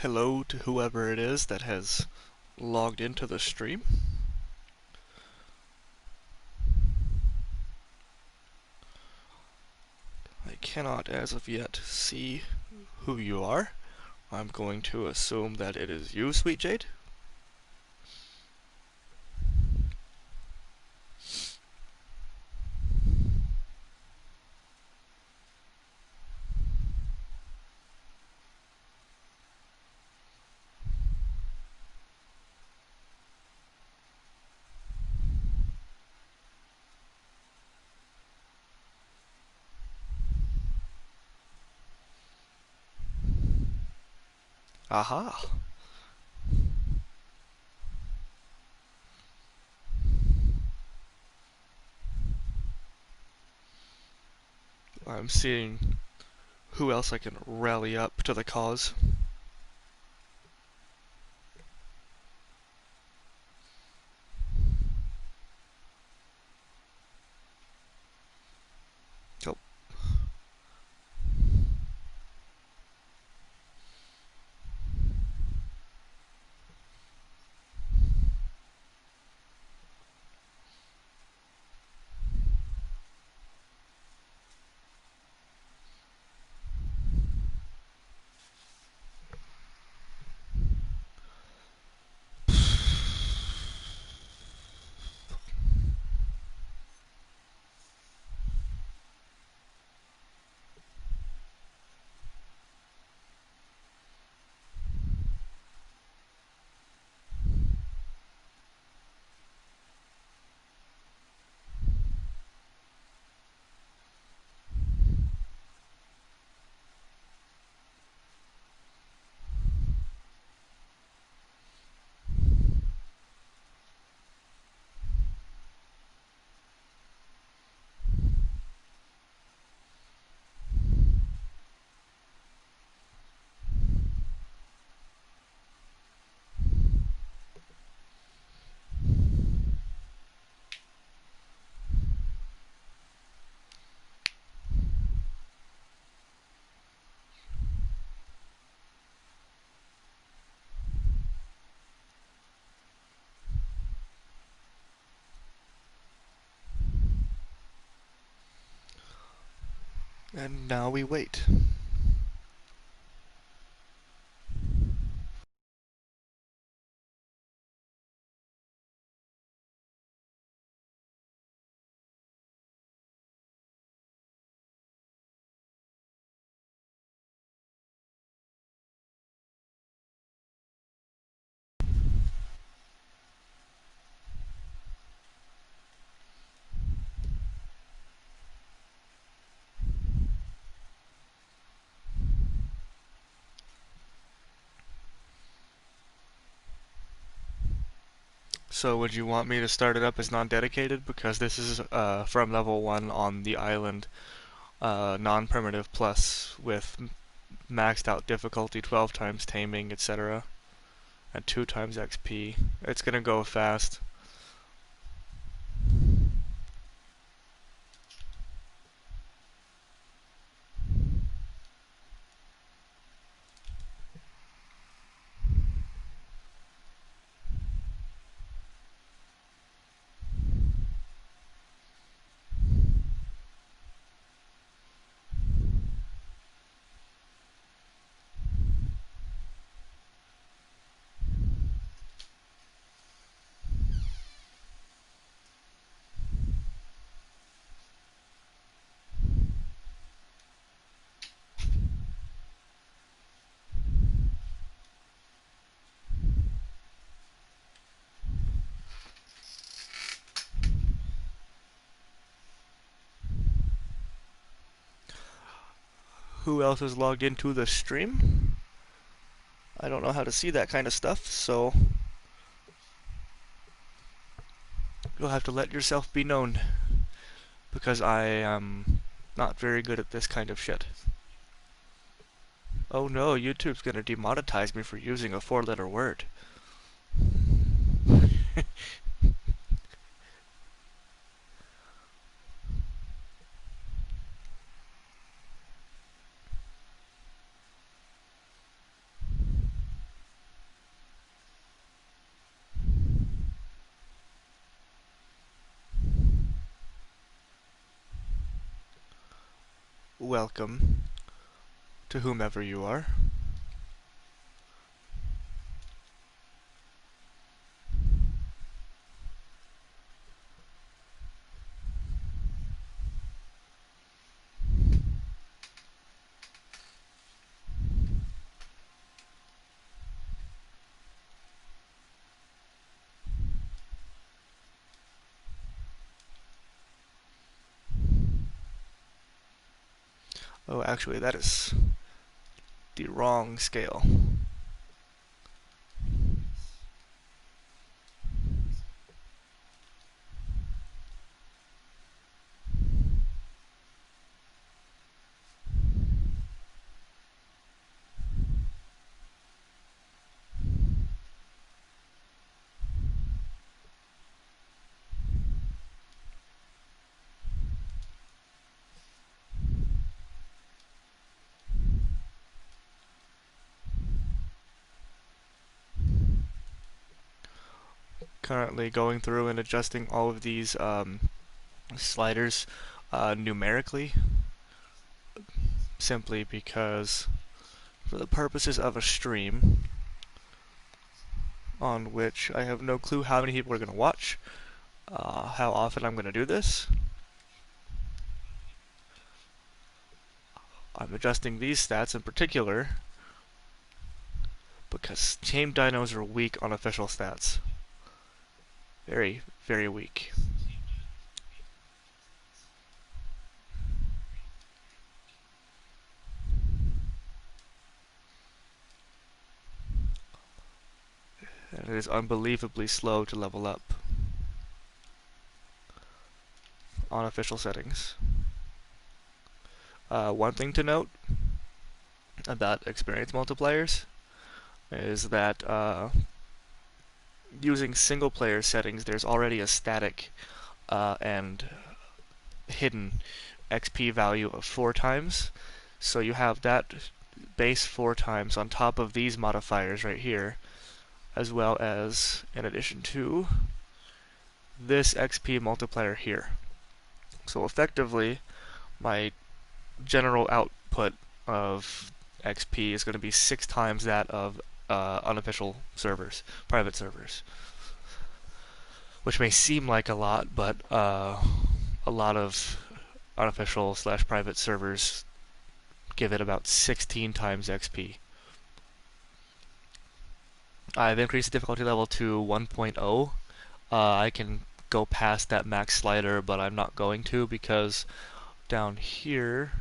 Hello to whoever it is that has logged into the stream. I cannot as of yet see who you are. I'm going to assume that it is you, Sweet Jade. Aha! I'm seeing who else I can rally up to the cause. Oh, and now we wait. So would you want me to start it up as non-dedicated? Because this is from level 1 on the island, non-primitive plus with maxed out difficulty, 12 times taming, etc. At 2 times XP. It's gonna go fast. Who else is logged into the stream? I don't know how to see that kind of stuff, so you'll have to let yourself be known, because I am not very good at this kind of shit. Oh no, YouTube's gonna demonetize me for using a 4-letter word. welcome to whomever you are. Oh, actually, that is the wrong scale. Currently going through and adjusting all of these sliders numerically, simply because for the purposes of a stream on which I have no clue how many people are going to watch, how often I'm going to do this, I'm adjusting these stats in particular because tame dinos are weak on official stats. Very, very weak. And it is unbelievably slow to level up on official settings. One thing to note about experience multipliers is that using single player settings, there's already a static and hidden XP value of 4 times. So you have that base 4 times on top of these modifiers right here, as well as, in addition to, this XP multiplier here. So effectively, my general output of XP is going to be 6 times that of unofficial servers, private servers. Which may seem like a lot, but a lot of unofficial / private servers give it about 16 times XP. I've increased the difficulty level to 1.0. I can go past that max slider, but I'm not going to because down here,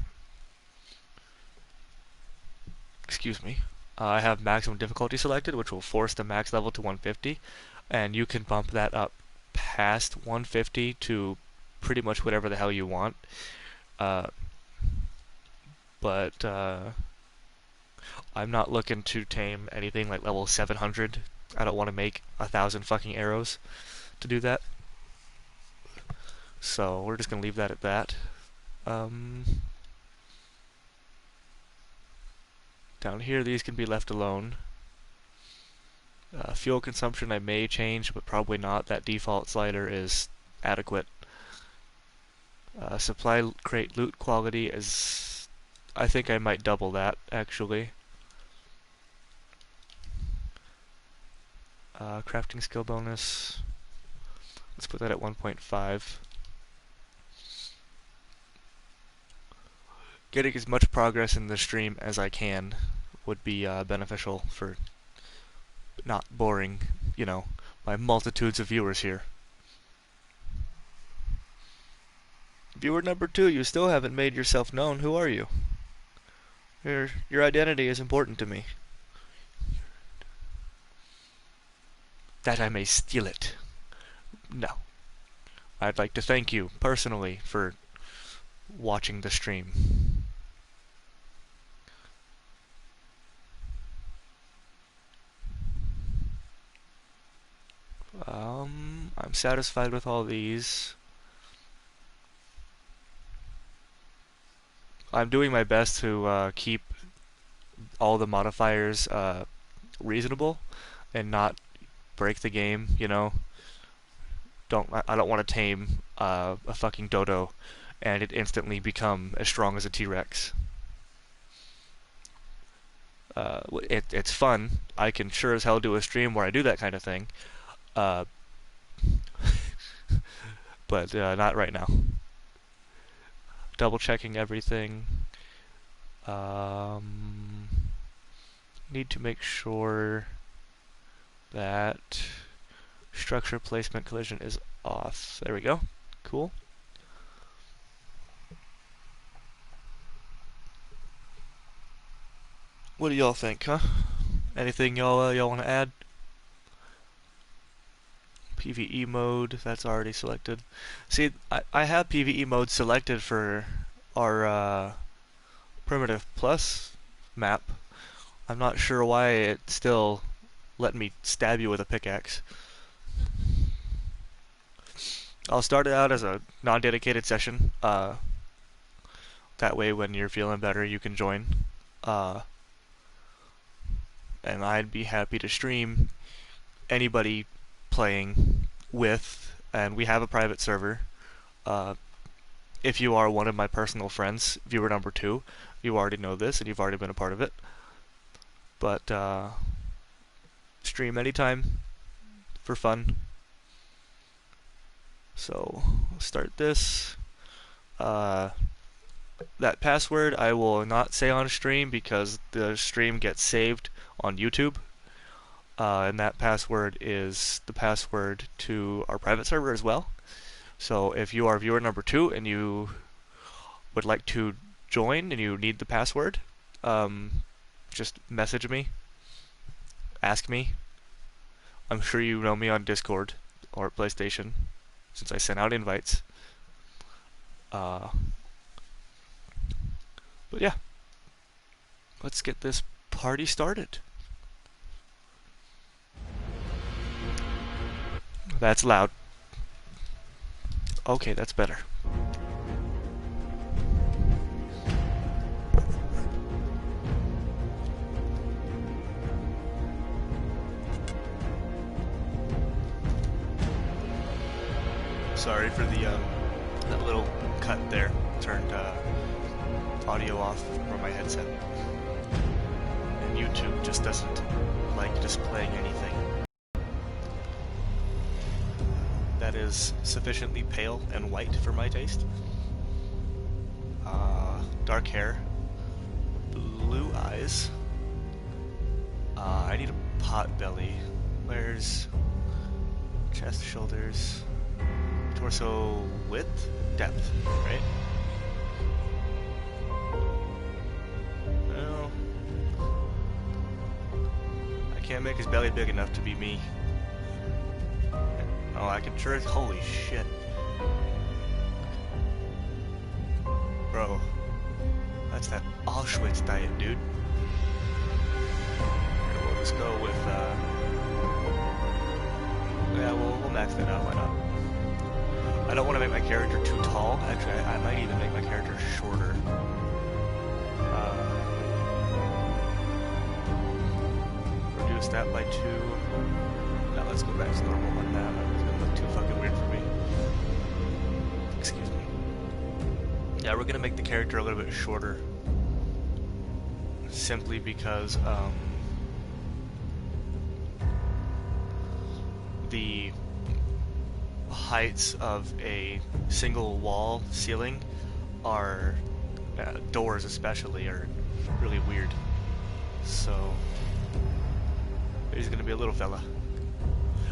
excuse me, I have maximum difficulty selected, which will force the max level to 150, and you can bump that up past 150 to pretty much whatever the hell you want. But I'm not looking to tame anything like level 700. I don't want to make 1,000 fucking arrows to do that. So we're just going to leave that at that. Down here, these can be left alone. Fuel consumption I may change, but probably not. That default slider is adequate. Supply crate loot quality is... I think I might double that, actually. Crafting skill bonus. Let's put that at 1.5. Getting as much progress in the stream as I can would be beneficial for not boring, my multitudes of viewers here. Viewer number 2, you still haven't made yourself known. Who are you? Your identity is important to me. That I may steal it. No. I'd like to thank you personally for watching the stream. I'm satisfied with all these. I'm doing my best to keep all the modifiers reasonable and not break the game, I don't want to tame a fucking dodo and it instantly become as strong as a T-Rex. It's fun. I can sure as hell do a stream where I do that kind of thing, uh, but not right now. Double checking everything. Need to make sure that structure placement collision is off. There we go. Cool. What do y'all think, huh? Anything y'all want to add? PvE mode, that's already selected. See, I have PvE mode selected for our Primitive Plus map. I'm not sure why it still let me stab you with a pickaxe. I'll start it out as a non-dedicated session. That way when you're feeling better you can join. And I'd be happy to stream anybody playing with, and we have a private server. If you are one of my personal friends, viewer number 2, you already know this and you've already been a part of it. But stream anytime for fun. So I'll start this. That password I will not say on stream because the stream gets saved on YouTube. And that password is the password to our private server as well. So if you are viewer number 2 and you would like to join and you need the password, just message me, ask me. I'm sure you know me on Discord or PlayStation since I sent out invites. But yeah, let's get this party started. That's loud. Okay, that's better. Sorry for the that little cut there. Turned audio off from my headset. And YouTube just doesn't like displaying anything that is sufficiently pale and white for my taste. Dark hair, blue eyes. I need a pot belly. Where's chest, shoulders, torso width, depth, right? Well, I can't make his belly big enough to be me. Oh, I can sure. Holy shit. Bro. That's that Auschwitz diet, dude. Here, we'll just go with, yeah, we'll max that out, why not? I don't want to make my character too tall. Actually, I might even make my character shorter. Reduce that by 2. Now let's go back to normal on that. It's gonna look too fucking weird for me. Excuse me. Yeah, we're gonna make the character a little bit shorter. Simply because, the heights of a single wall ceiling are, doors especially, are really weird. So, he's gonna be a little fella.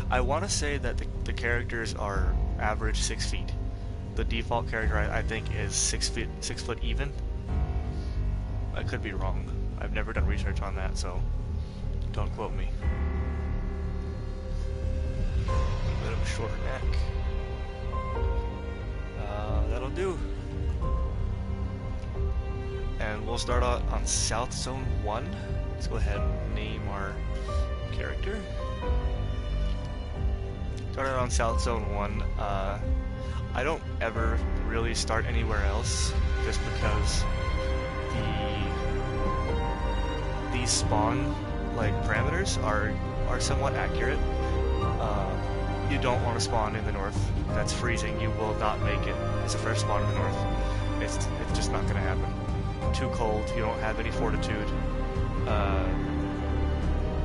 I want to say that the characters are average 6 feet. The default character I think is 6 foot even. I could be wrong. I've never done research on that, so don't quote me. A bit of a shorter neck. That'll do. And we'll start out on South Zone 1. Let's go ahead and name our character. Started on South Zone 1. I don't ever really start anywhere else, just because these spawn parameters are somewhat accurate. You don't want to spawn in the north. That's freezing. You will not make it. It's the first spawn in the north. It's just not gonna happen. Too cold, you don't have any fortitude.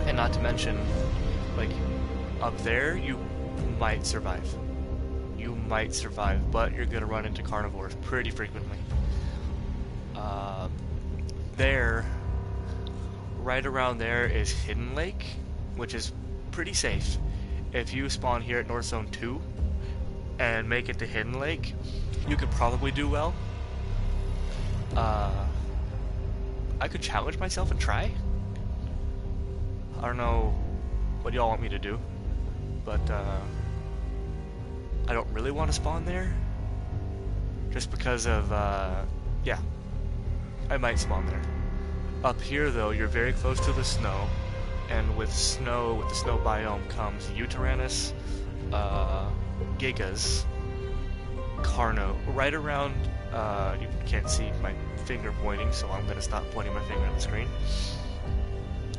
And not to mention, like, up there, you might survive. You might survive, but you're gonna run into carnivores pretty frequently. There, right around there is Hidden Lake, which is pretty safe. If you spawn here at North Zone 2 and make it to Hidden Lake, you could probably do well. I could challenge myself and try. I don't know what y'all want me to do, but I don't really want to spawn there, just because of, yeah, I might spawn there. Up here, though, you're very close to the snow, and with the snow biome comes Yutyrannus, Gigas, Carno. Right around, you can't see my finger pointing, so I'm going to stop pointing my finger on the screen.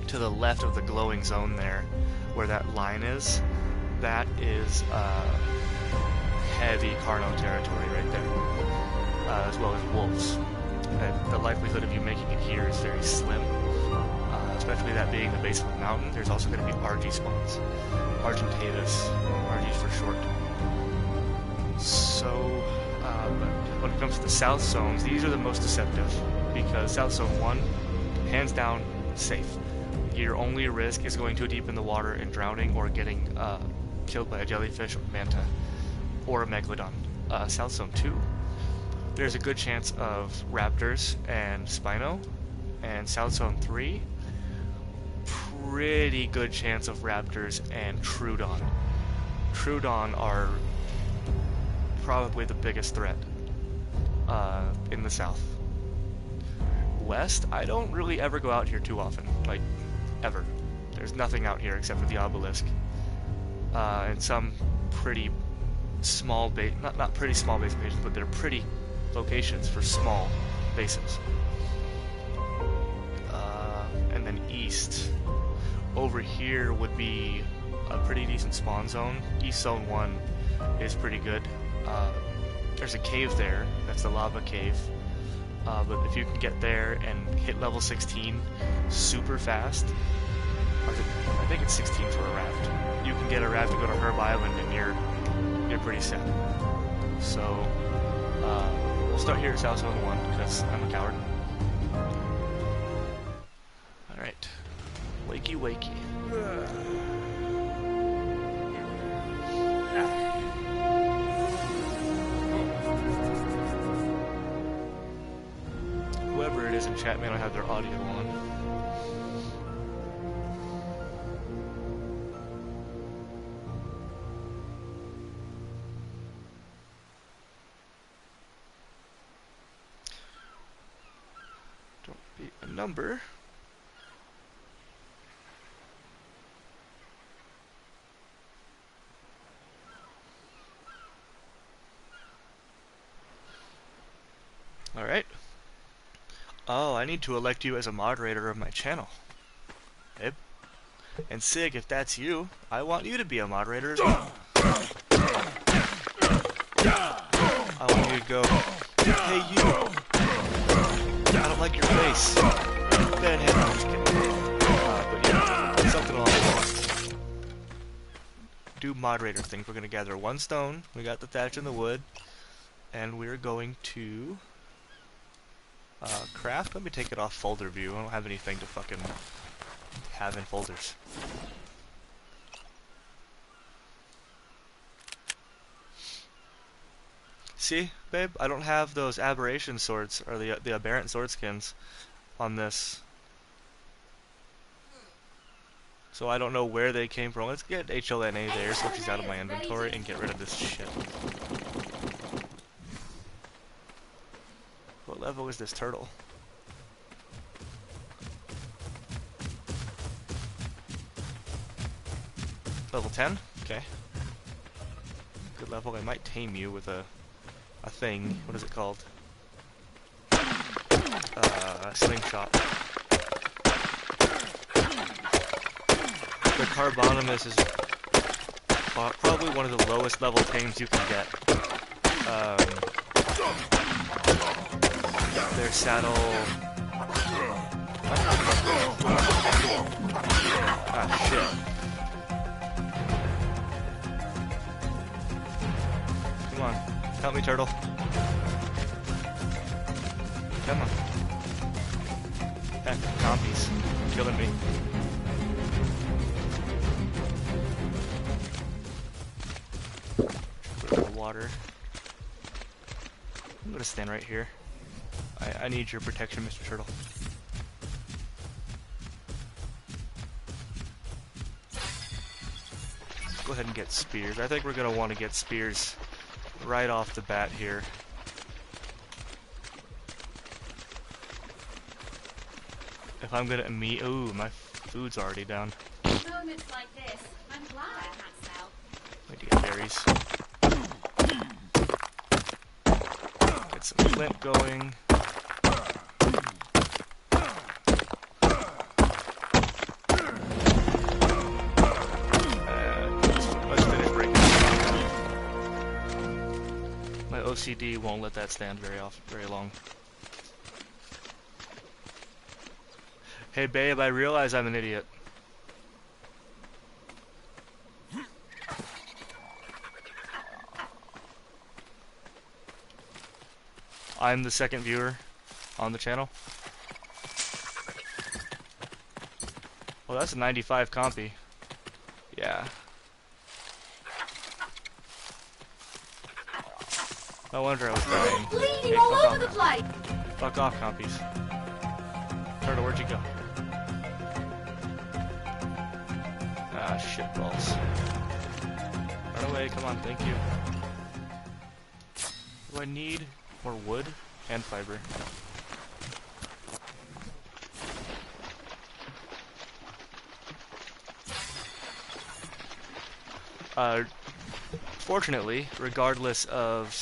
To the left of the glowing zone there, where that line is, that is heavy Carno territory right there, as well as wolves. And the likelihood of you making it here is very slim, especially that being the base of a mountain. There's also going to be RG spawns, Argentavis, RG for short. So, but when it comes to the south zones, these are the most deceptive, because South Zone 1, hands down, safe. Your only risk is going too deep in the water and drowning, or getting killed by a jellyfish or manta, or a megalodon. South Zone 2, there's a good chance of raptors and Spino, and South Zone 3, pretty good chance of raptors and Troodon. Troodon are probably the biggest threat in the south. West, I don't really ever go out here too often, like, ever. There's nothing out here except for the obelisk, and some pretty small base, not pretty small base locations, but they're pretty locations for small bases. And then east, over here would be a pretty decent spawn zone. East Zone 1 is pretty good. There's a cave there, that's the lava cave. But if you can get there and hit level 16 super fast, I think it's 16 for a raft. You can get a raft to go to Herb Island and you're pretty set. So, we'll start here at South Zone 1 because I'm a coward. Alright. Wakey wakey. Whoever it is in chat may not have their audio on. Don't be a number. Alright. Oh, I need to elect you as a moderator of my channel. Babe. And Sig, if that's you, I want you to be a moderator as well. I want you to go, hey you! I don't like your face. Ben, hey, I'm just kidding. But yeah, something along those lines. Do moderator things. We're going to gather one stone. We got the thatch and the wood. And we're going to craft. Let me take it off folder view. I don't have anything to fucking have in folders. See, babe, I don't have those aberration swords, or the aberrant sword skins on this. So I don't know where they came from. Let's get HLNA there, so she's out of my inventory, and get rid of this shit. What level is this turtle? Level 10? Okay. Good level. I might tame you with a thing. What is it called? Slingshot. The Carbonimus is probably one of the lowest level tames you can get. their saddle. Ah, shit. Come on. Help me, turtle. Come on. Heck, compies. Killing me. Put in the water. I'm gonna stand right here. I need your protection, Mr. Turtle. Let's go ahead and get spears. I think we're gonna want to get spears right off the bat here. If I'm gonna meet, ooh, my food's already down. Moments like this, I'm glad I can't sell. Need to get berries. Get some flint going. Let's finish breaking. My OCD won't let that stand very long. Hey babe, I realize I'm an idiot. I'm the second viewer on the channel. Well, that's a 95 compy. Yeah. No wonder I was dying. Bleeding Hey, all fuck over the off. place. Fuck off, compies. Turtle, where'd you go? Ah, shitballs. Run away, come on, thank you. Do I need more wood and fiber? Fortunately, regardless of...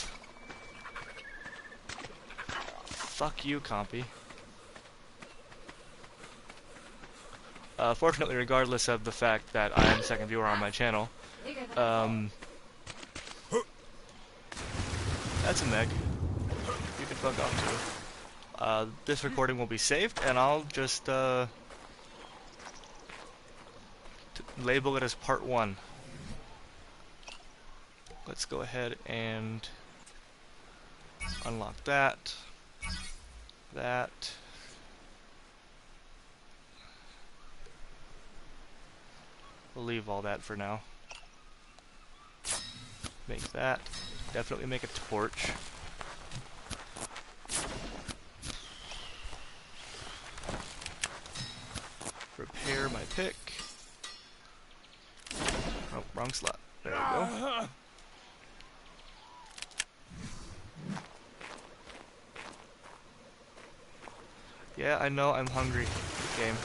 Fuck you, compy. Fortunately, regardless of the fact that I am the second viewer on my channel, that's a meg. You can fuck off too. This recording will be saved, and I'll just label it as part 1. Let's go ahead and unlock that. That. We'll leave all that for now. Make that. Definitely make a torch. Repair my pick. Oh, wrong slot. There we go. Yeah, I know I'm hungry. Game.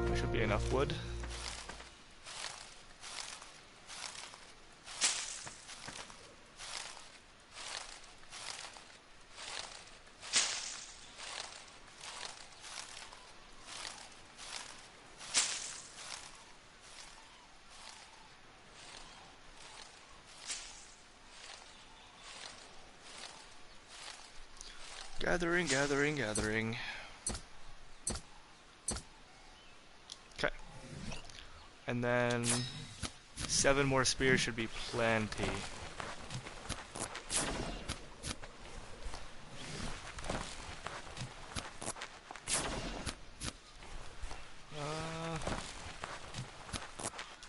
There should be enough wood. Gathering, gathering, gathering. Okay. And then 7 more spears should be plenty.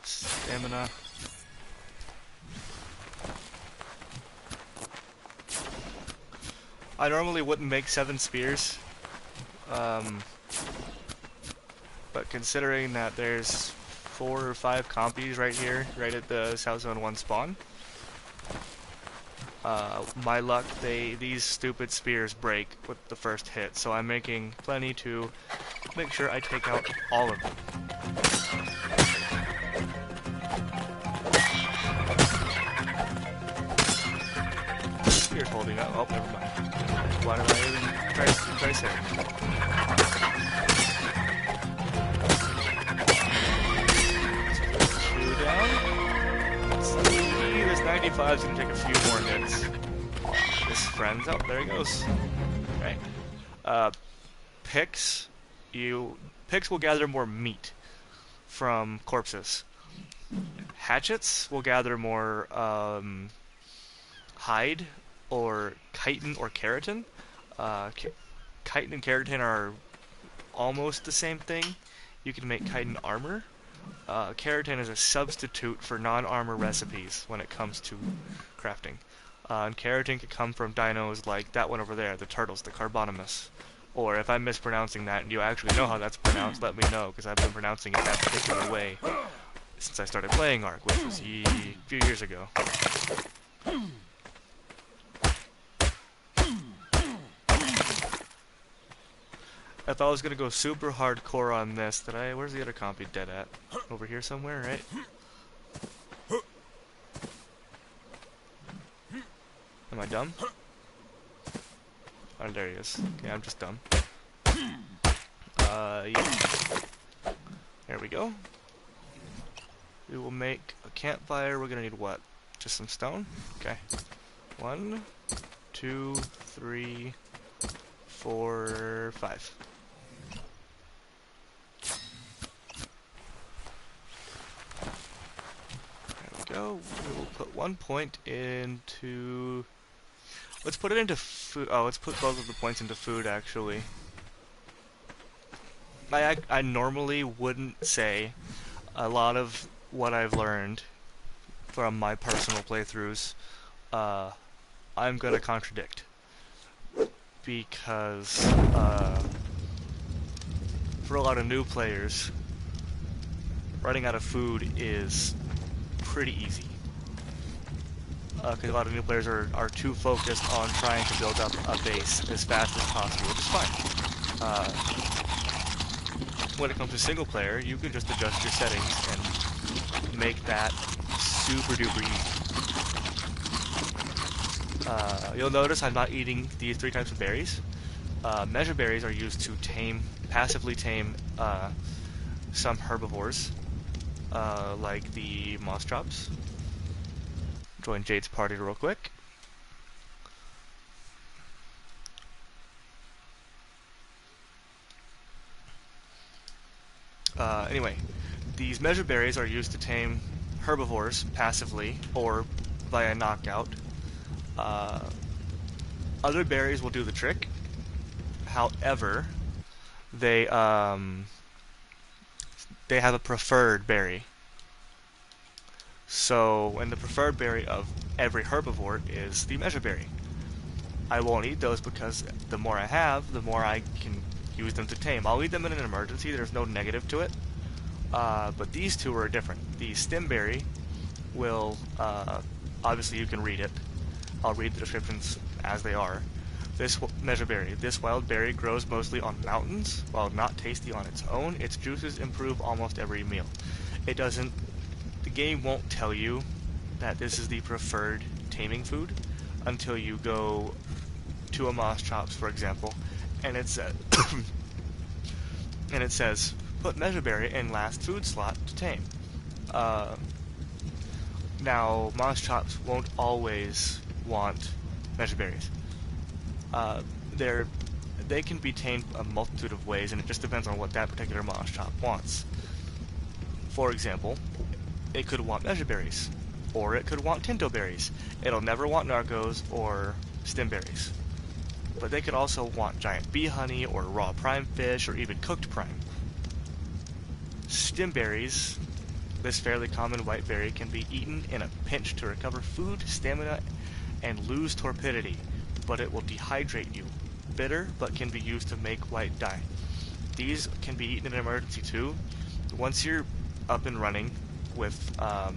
Stamina. I normally wouldn't make 7 spears, but considering that there's 4 or 5 compies right here, right at the South Zone 1 spawn, my luck, these stupid spears break with the first hit, so I'm making plenty to make sure I take out all of them. spear's holding up. Oh, never mind. Why did I even try saying? Two down. Let's see. This 95 is gonna take a few more hits. This friend's up. There he goes. Right. Picks. Picks will gather more meat from corpses. Hatchets will gather more hide or chitin or keratin. Chitin and keratin are almost the same thing. You can make chitin armor. Keratin is a substitute for non-armor recipes when it comes to crafting. And keratin can come from dinos like that one over there, the turtles, the Carbonimus. Or if I'm mispronouncing that and you actually know how that's pronounced, let me know, because I've been pronouncing it that particular way since I started playing Ark, which was a few years ago. I thought I was gonna go super hardcore on this. Where's the other compy dead at? Over here somewhere, right? Am I dumb? Oh, there he is. Okay, I'm just dumb. Yeah. There we go. We will make a campfire. We're gonna need what? Just some stone? Okay. 1, 2, 3, 4, 5. There we go. We will put 1 point into... Let's put it into food. Oh, let's put both of the points into food, actually. I normally wouldn't say a lot of what I've learned from my personal playthroughs. I'm gonna contradict. Because, for a lot of new players, running out of food is pretty easy. Because a lot of new players are too focused on trying to build up a base as fast as possible, which is fine. When it comes to single player, you can just adjust your settings and make that super duper easy. You'll notice I'm not eating these 3 types of berries. Measure berries are used to passively tame some herbivores, like the moss chops. Join Jade's party real quick. Anyway, these measure berries are used to tame herbivores passively or via knockout. Other berries will do the trick. However, they have a preferred berry. So, and the preferred berry of every herbivore is the measure berry. I won't eat those because the more I have, the more I can use them to tame. I'll eat them in an emergency, there's no negative to it. But these two are different. The stemberry will, obviously you can read it. I'll read the descriptions as they are. This measure berry. This wild berry grows mostly on mountains. While not tasty on its own, its juices improve almost every meal. It doesn't... The game won't tell you that this is the preferred taming food until you go to a Moss Chops, for example, and it says, and it says, put measure berry in last food slot to tame. Now, Moss Chops won't always want measure berries. They can be tamed a multitude of ways, and it just depends on what that particular Moss Chop wants. For example, it could want measure berries, or it could want tinto berries. It'll never want narcos or stem berries. But they could also want giant bee honey, or raw prime fish, or even cooked prime. Stem berries, this fairly common white berry, can be eaten in a pinch to recover food, stamina, and lose torpidity, but it will dehydrate you. Bitter, but can be used to make white dye. These can be eaten in an emergency too. Once you're up and running with a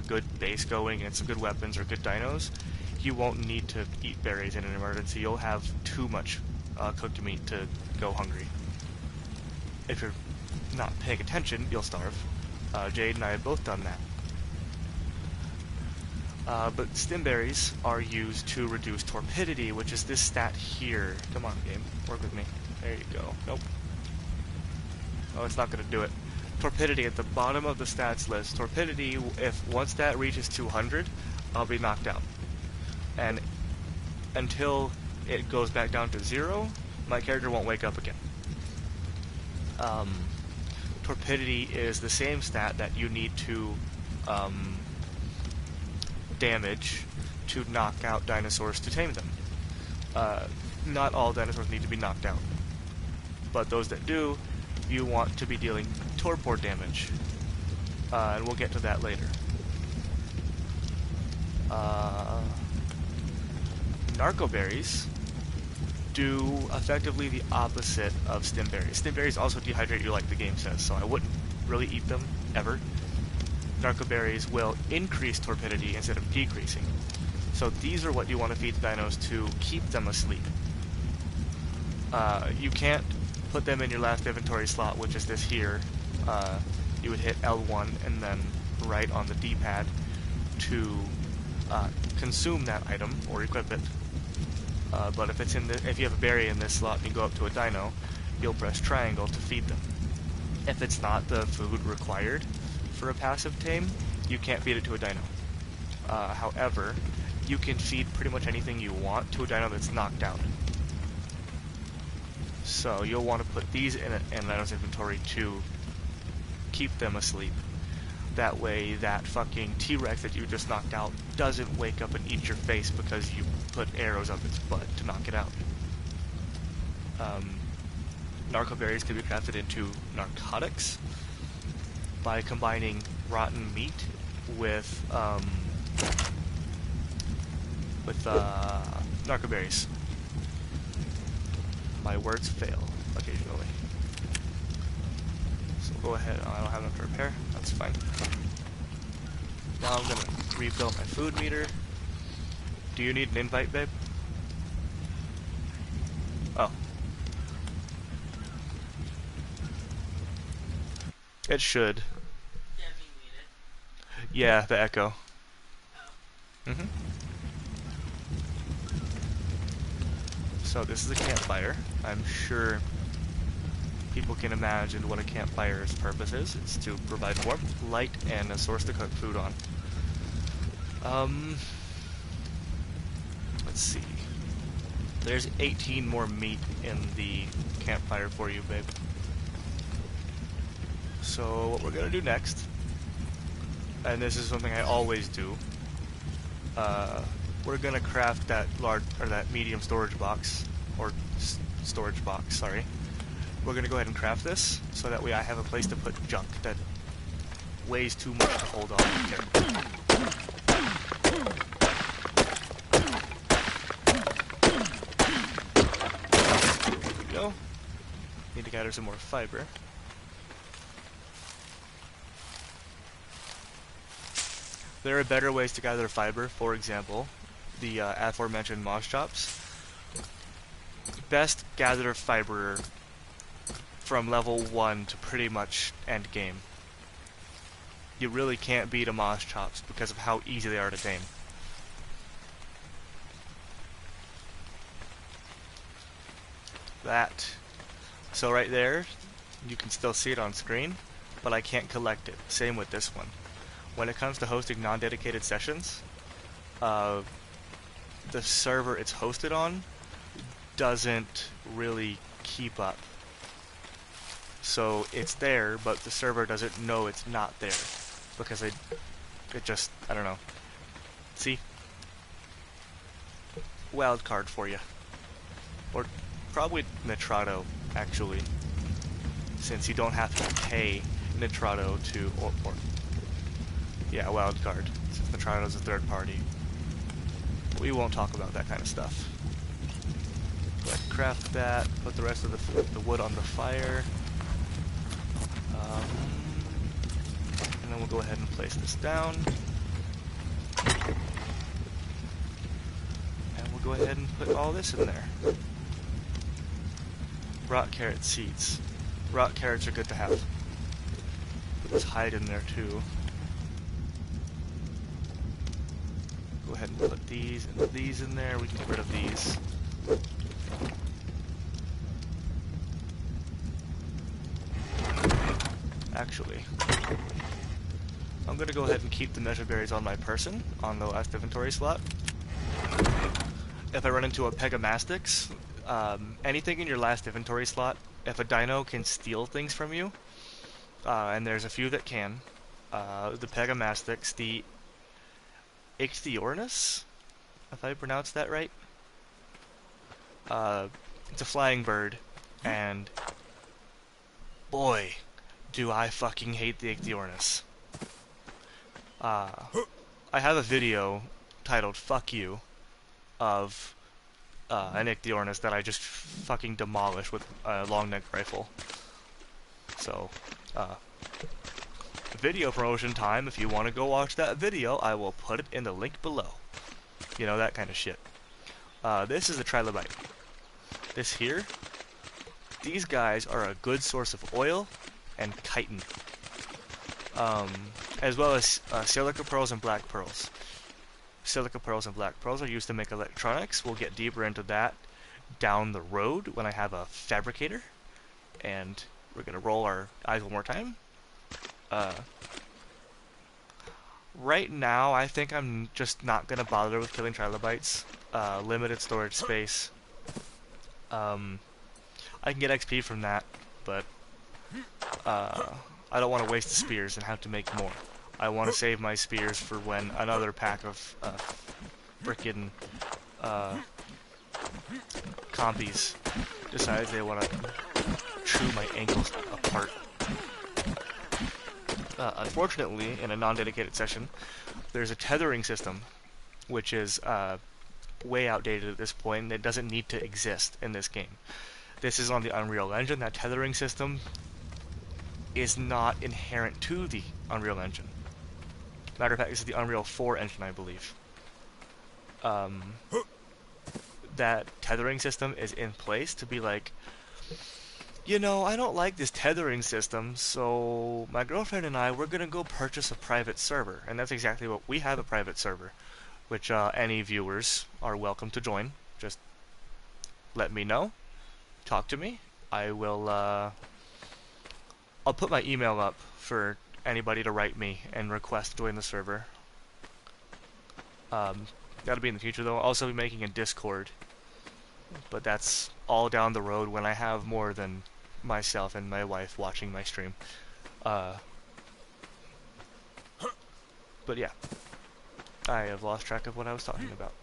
good base going and some good weapons or good dinos, you won't need to eat berries in an emergency. You'll have too much cooked meat to go hungry. If you're not paying attention, you'll starve. Jade and I have both done that. But stimberries are used to reduce torpidity, which is this stat here. Come on, game. Work with me. There you go. Nope. Oh, it's not going to do it. Torpidity at the bottom of the stats list. Torpidity, if one stat reaches 200, I'll be knocked out. And until it goes back down to 0, my character won't wake up again. Torpidity is the same stat that you need to damage to knock out dinosaurs to tame them. Not all dinosaurs need to be knocked out, but those that do, you want to be dealing torpor damage, and we'll get to that later. Narcoberries do effectively the opposite of stimberries. Stimberries also dehydrate you like the game says, so I wouldn't really eat them, ever. Narcoberries will increase torpidity instead of decreasing. So these are what you want to feed the dinos to keep them asleep. You can't put them in your last inventory slot, which is this here. You would hit L1 and then right on the D-pad to consume that item or equip it. But if it's if you have a berry in this slot and you go up to a dino, you'll press triangle to feed them. If it's not the food required for a passive tame, you can't feed it to a dino. However, you can feed pretty much anything you want to a dino that's knocked out. So you'll want to put these in a dino's inventory to keep them asleep. That way that fucking T-Rex that you just knocked out doesn't wake up and eat your face because you put arrows up its butt to knock it out. Narcoberries can be crafted into narcotics by combining rotten meat with narcoberries. My words fail occasionally. So go ahead. Oh, I don't have enough to repair. That's fine. Now I'm gonna rebuild my food meter. Do you need an invite, babe? Oh. It should. Yeah, the echo. Mm-hmm. So this is a campfire. I'm sure people can imagine what a campfire's purpose is. It's to provide warmth, light, and a source to cook food on. Let's see. There's 18 more meat in the campfire for you, babe. So what we're gonna do next, and this is something I always do, we're gonna craft that medium storage box, or storage box, sorry. We're gonna go ahead and craft this, so that way I have a place to put junk that weighs too much to hold on here. There we go. Need to gather some more fiber. There are better ways to gather fiber, for example, the aforementioned moss chops. Best gather fiber from level 1 to pretty much end game. You really can't beat a moss chops because of how easy they are to tame. That. So right there, you can still see it on screen, but I can't collect it. Same with this one. When it comes to hosting non-dedicated sessions, the server it's hosted on doesn't really keep up. So it's there, but the server doesn't know it's not there because it just, I don't know. See? Wildcard for you. Or probably Nitrado, actually, since you don't have to pay Nitrado to, or yeah, wildcard, since Nitrado's a third party. We won't talk about that kind of stuff. Go ahead and craft that, put the rest of the wood on the fire. And then we'll go ahead and place this down. And we'll go ahead and put all this in there. Rot carrot seeds. Rot carrots are good to have. Put this hide in there too. ahead and put these and these in there. We can get rid of these. Actually, I'm gonna go ahead and keep the measure berries on my person on the last inventory slot. If I run into a Pegamastix, anything in your last inventory slot, if a dino can steal things from you, and there's a few that can, the Pegamastix, the Ichthyornis, if I pronounced that right. It's a flying bird, and boy, do I fucking hate the Ichthyornis. I have a video titled "Fuck You" of an Ichthyornis that I just fucking demolished with a long neck rifle. So, video promotion time. If you want to go watch that video, I will put it in the link below. You know, that kind of shit. This is a trilobite. This here, these guys are a good source of oil and chitin. As well as silica pearls and black pearls. Silica pearls and black pearls are used to make electronics. We'll get deeper into that down the road when I have a fabricator. And we're going to roll our eyes one more time. Right now, I think I'm just not going to bother with killing trilobites. Limited storage space. I can get XP from that, but I don't want to waste the spears and have to make more. I want to save my spears for when another pack of frickin' compies decides they want to chew my ankles apart. Unfortunately, in a non-dedicated session, there's a tethering system, which is way outdated at this point, and it doesn't need to exist in this game. This is on the Unreal Engine. That tethering system is not inherent to the Unreal Engine. Matter of fact, this is the Unreal 4 engine, I believe. That tethering system is in place to be like, you know, I don't like this tethering system, so my girlfriend and I, we're gonna go purchase a private server. And that's exactly what we have, a private server, which any viewers are welcome to join. Just let me know. Talk to me. I will, I'll put my email up for anybody to write me and request to join the server. That'll be in the future, though. I'll also be making a Discord, but that's all down the road when I have more than myself and my wife watching my stream. But yeah, I have lost track of what I was talking about.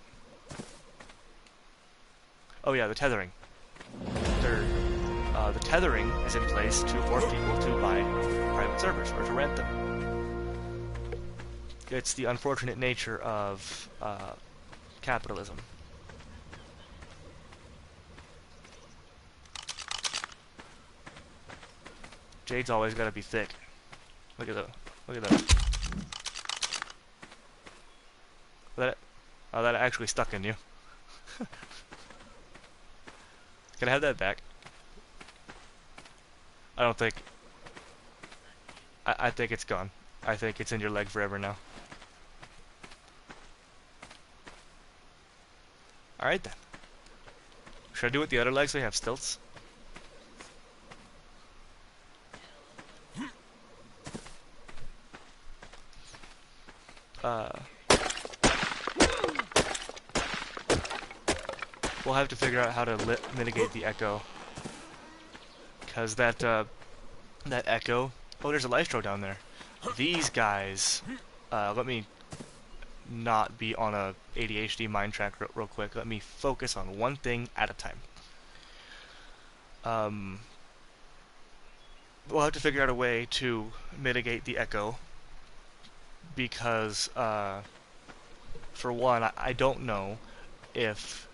Oh yeah, the tethering. The tethering is in place to force people to buy private servers or to rent them. It's the unfortunate nature of capitalism. Jade's always got to be thick. Look at that. Look at that. Oh, that actually stuck in you. Can I have that back? I don't think... I think it's gone. I think it's in your leg forever now. Alright then. Should I do it with the other leg so you have stilts? We'll have to figure out how to mitigate the echo. Because that echo... Oh, there's a Lystro down there. These guys... let me not be on a ADHD mind track real quick. Let me focus on one thing at a time. We'll have to figure out a way to mitigate the echo. Because, for one, I don't know if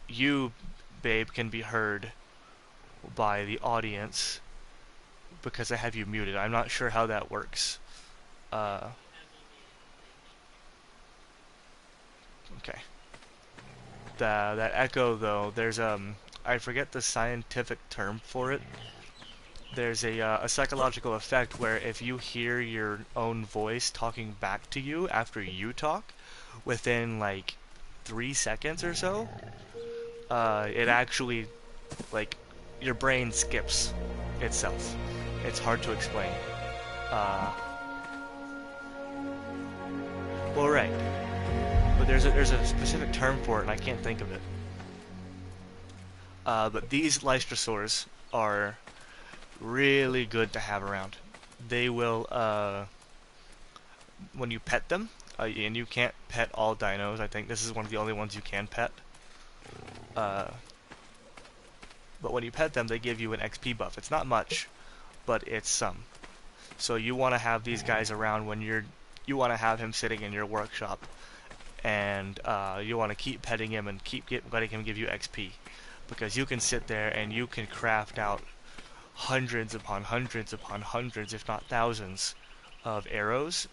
you, babe, can be heard by the audience because I have you muted. I'm not sure how that works. Okay. That echo, though, there's I forget the scientific term for it, there's a psychological effect where if you hear your own voice talking back to you after you talk, within like 3 seconds or so, it actually, like, your brain skips itself. It's hard to explain. Uh, well, right, but there's a specific term for it, and I can't think of it. But these Lystrosaurs are really good to have around. They will, when you pet them, and you can't pet all dinos. I think this is one of the only ones you can pet. Uh, but when you pet them, they give you an XP buff. It's not much, but it's some. So you want to have these guys around when you want to have him sitting in your workshop, and you want to keep petting him and keep letting him give you XP, because you can sit there and you can craft out hundreds upon hundreds upon hundreds, if not thousands, of arrows,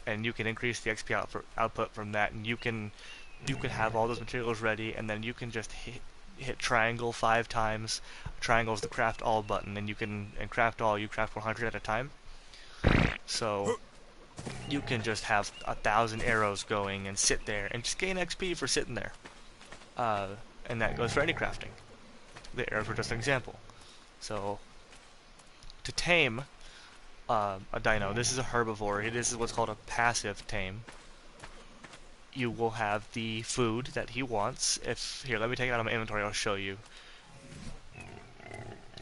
and you can increase the XP output from that, and you can have all those materials ready, and then you can just hit triangle 5 times. Triangle is the craft all button, and craft all, you craft 100 at a time. So you can just have 1,000 arrows going and sit there and just gain XP for sitting there. And that goes for any crafting. The arrows were just an example. So to tame a dino, this is a herbivore. This is what's called a passive tame. You will have the food that he wants. Here, let me take it out of my inventory. I'll show you.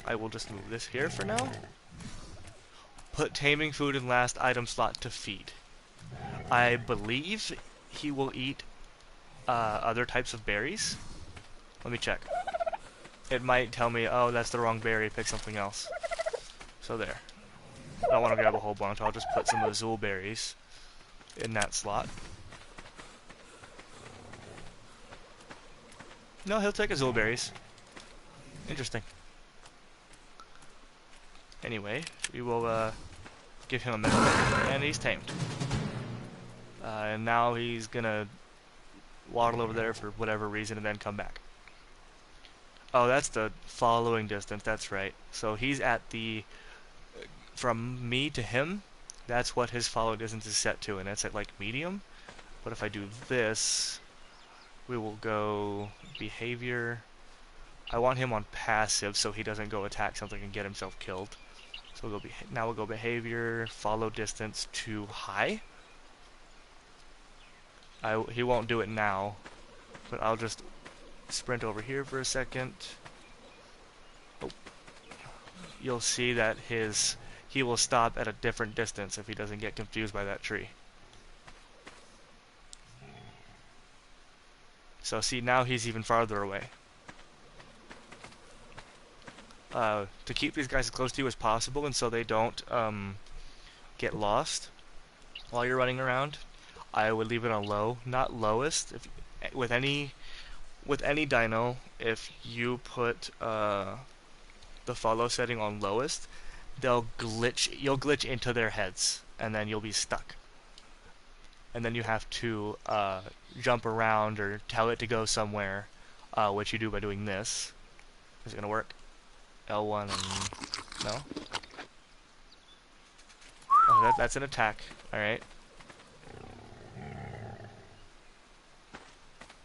I will just move this here for now. Put taming food in last item slot to feed. I believe he will eat other types of berries. Let me check. It might tell me, oh, that's the wrong berry, pick something else. So there. I don't want to grab a whole bunch, I'll just put some azul berries in that slot. No, he'll take azul berries. Interesting. Anyway, we will give him a measurement, and he's tamed. And now he's gonna waddle over there for whatever reason and then come back. Oh, that's the following distance, that's right. So he's at the, from me to him, that's what his follow distance is set to, and it's at like medium. But if I do this, we will go behavior. I want him on passive so he doesn't go attack something and get himself killed. So we'll go now we'll go behavior, follow distance to high. He won't do it now, but I'll just sprint over here for a second. Oh. You'll see that he will stop at a different distance if he doesn't get confused by that tree. So see, now he's even farther away. To keep these guys as close to you as possible, and so they don't get lost while you're running around, I would leave it on low, not lowest. With any dino, if you put the follow setting on lowest, you'll glitch into their heads, and then you'll be stuck. And then you have to jump around or tell it to go somewhere, which you do by doing this. Is it gonna work? L1 and no. Oh, that's an attack. All right.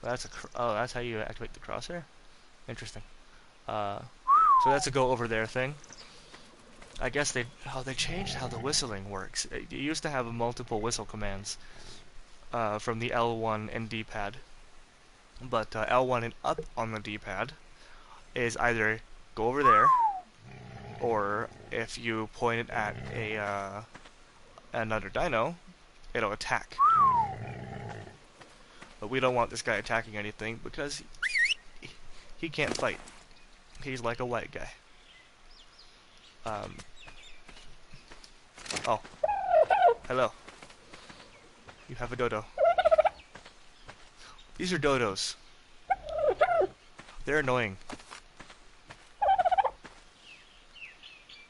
That's that's how you activate the crosshair. Interesting. So that's a go over there thing. I guess they changed how the whistling works. It used to have multiple whistle commands from the L1 and D-pad, but L1 and up on the D-pad is either go over there, or if you point it at another dino, it'll attack. But we don't want this guy attacking anything because he can't fight. He's like a white guy. Oh. Hello. You have a dodo. These are dodos. They're annoying.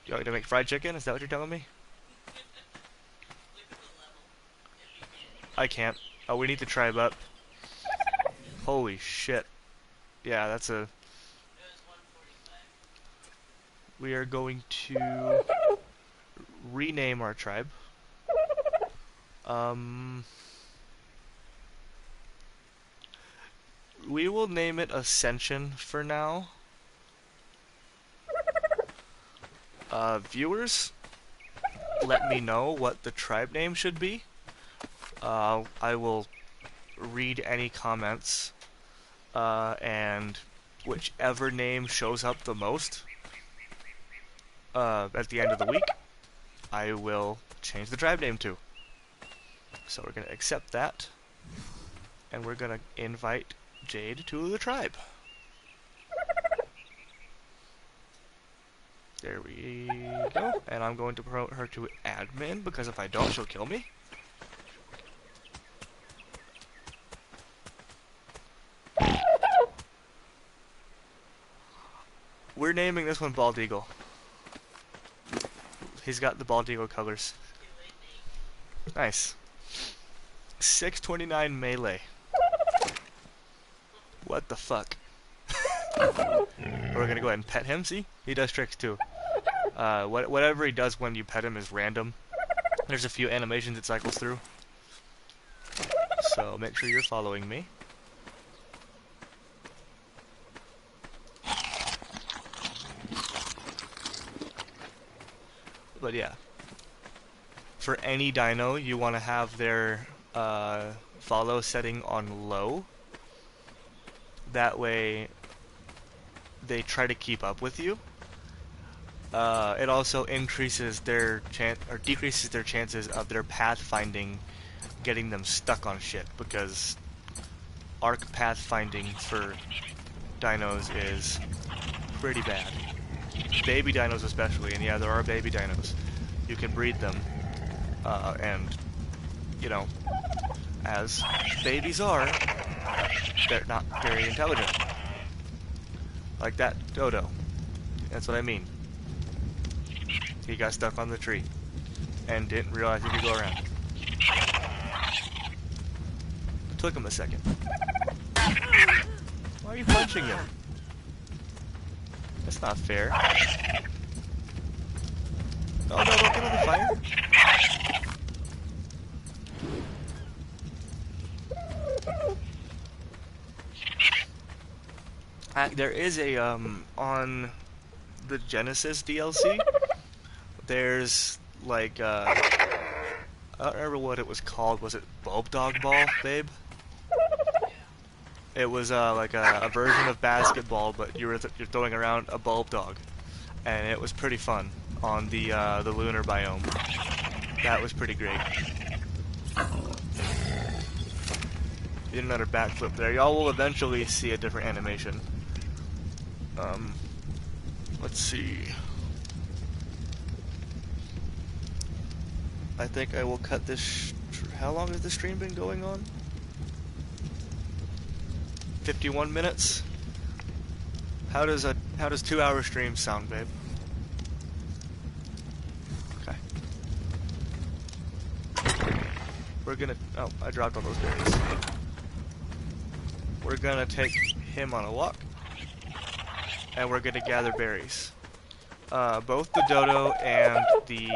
You want me to make fried chicken? Is that what you're telling me? I can't. Oh, we need to tribe up. Holy shit. Yeah, that's a... we are going to rename our tribe. We will name it Ascension for now. Viewers, let me know what the tribe name should be. I will read any comments, and whichever name shows up the most at the end of the week, I will change the tribe name to. So we're going to accept that, and we're going to invite Jade to the tribe. There we go. And I'm going to promote her to admin, because if I don't, she'll kill me. We're naming this one Bald Eagle. He's got the Bald Eagle colors. Nice. 629 melee. What the fuck? We're gonna go ahead and pet him, see? He does tricks too. Whatever he does when you pet him is random. There's a few animations it cycles through. So make sure you're following me. But yeah. For any dino, you want to have their follow setting on low. That way they try to keep up with you. It also increases their decreases their chances of their pathfinding getting them stuck on shit, because arc pathfinding for dinos is pretty bad. Baby dinos especially, and yeah, there are baby dinos. You can breed them, and, you know, as babies are, they're not very intelligent. Like that dodo. That's what I mean. He got stuck on the tree and didn't realize he could go around. Took him a second. Why are you punching him? That's not fair. Oh no, don't get on the fire. There is a, on the Genesis DLC, there's, like, I don't remember what it was called. Was it Bulb Dog Ball, babe? It was, like a version of basketball, but you're throwing around a bulb dog. And it was pretty fun on the lunar biome. That was pretty great. Did another backflip there. Y'all will eventually see a different animation. Let's see. I think I will cut this. How long has the stream been going on? 51 minutes. How does 2-hour stream sound, babe? Okay. We're gonna. Oh, I dropped all those berries. We're gonna take him on a walk, and we're gonna gather berries. Both the dodo and the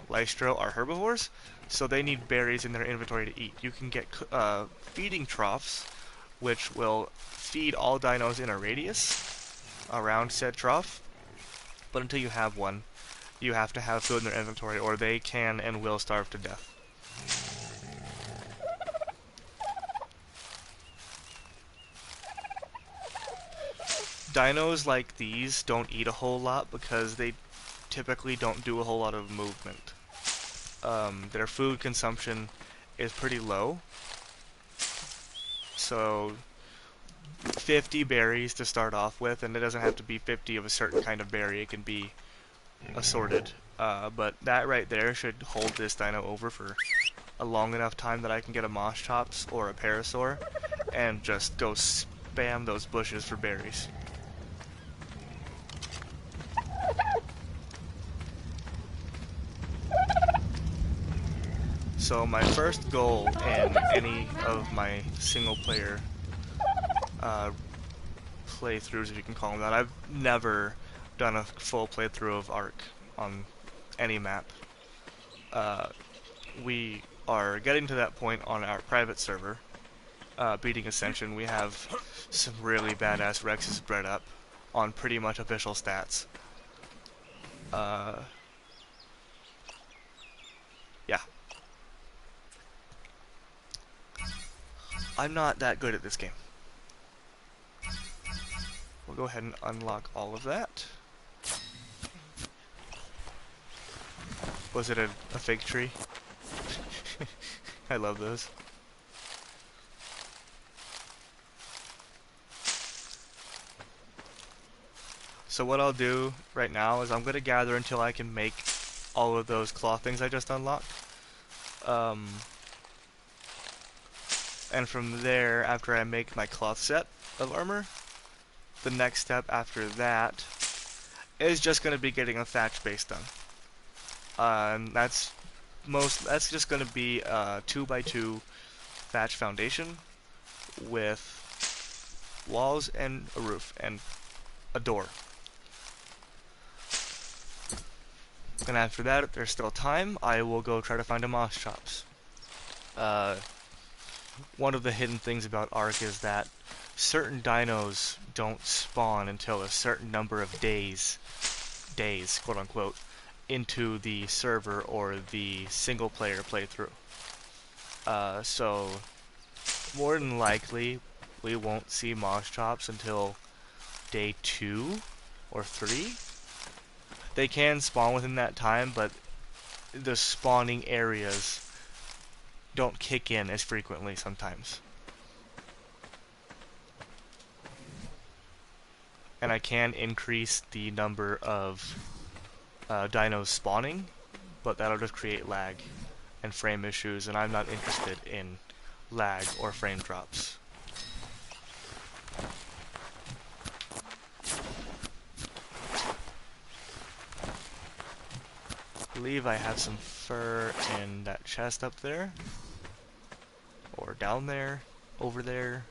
lystro are herbivores, so they need berries in their inventory to eat. You can get feeding troughs, which will feed all dinos in a radius around said trough, but until you have one, you have to have food in their inventory, or they can and will starve to death. Dinos like these don't eat a whole lot because they typically don't do a whole lot of movement. Their food consumption is pretty low. So 50 berries to start off with, and it doesn't have to be 50 of a certain kind of berry, it can be assorted. But that right there should hold this dino over for a long enough time that I can get a Moschops or a Parasaur and just go spam those bushes for berries. So my first goal in any of my single player playthroughs, if you can call them that, I've never done a full playthrough of Ark on any map. Uh, we are getting to that point on our private server, beating Ascension. We have some really badass Rexes bred up on pretty much official stats. Yeah. I'm not that good at this game. We'll go ahead and unlock all of that. Was it a fig tree? I love those. So what I'll do right now is I'm going to gather until I can make all of those cloth things I just unlocked. And from there, after I make my cloth set of armor, the next step after that is just going to be getting a thatch base done. And that's just going to be a 2x2 thatch foundation with walls and a roof and a door. And after that, if there's still time, I will go try to find a Moschops. One of the hidden things about Ark is that certain dinos don't spawn until a certain number of days, quote unquote, into the server or the single player playthrough. So more than likely we won't see Moschops until day 2 or 3. They can spawn within that time, but the spawning areas don't kick in as frequently sometimes. And I can increase the number of dinos spawning, but that'll just create lag and frame issues, and I'm not interested in lag or frame drops. I believe I have some fur in that chest up there, or down there, over there.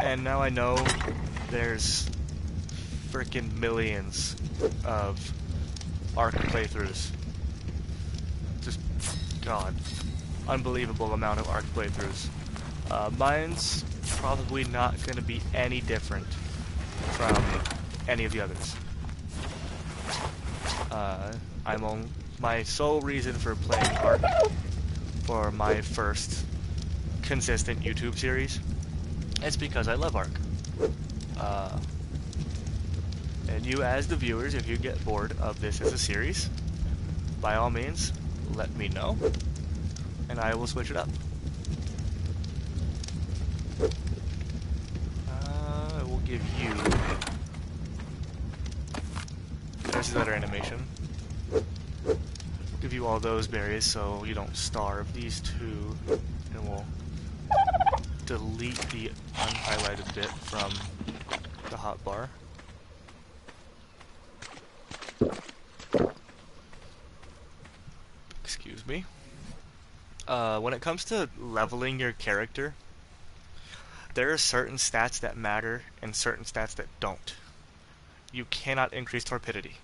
And now I know there's frickin' millions of Ark playthroughs. Just, God, unbelievable amount of Ark playthroughs. Mine's probably not going to be any different from any of the others. My sole reason for playing Ark for my first consistent YouTube series is because I love Ark. And you as the viewers, if you get bored of this as a series, by all means, let me know, and I will switch it up. I will give you... There's the other animation. Give you all those berries so you don't starve. These two, and we'll delete the unhighlighted bit from the hotbar. Excuse me. When it comes to leveling your character, there are certain stats that matter and certain stats that don't. You cannot increase torpidity,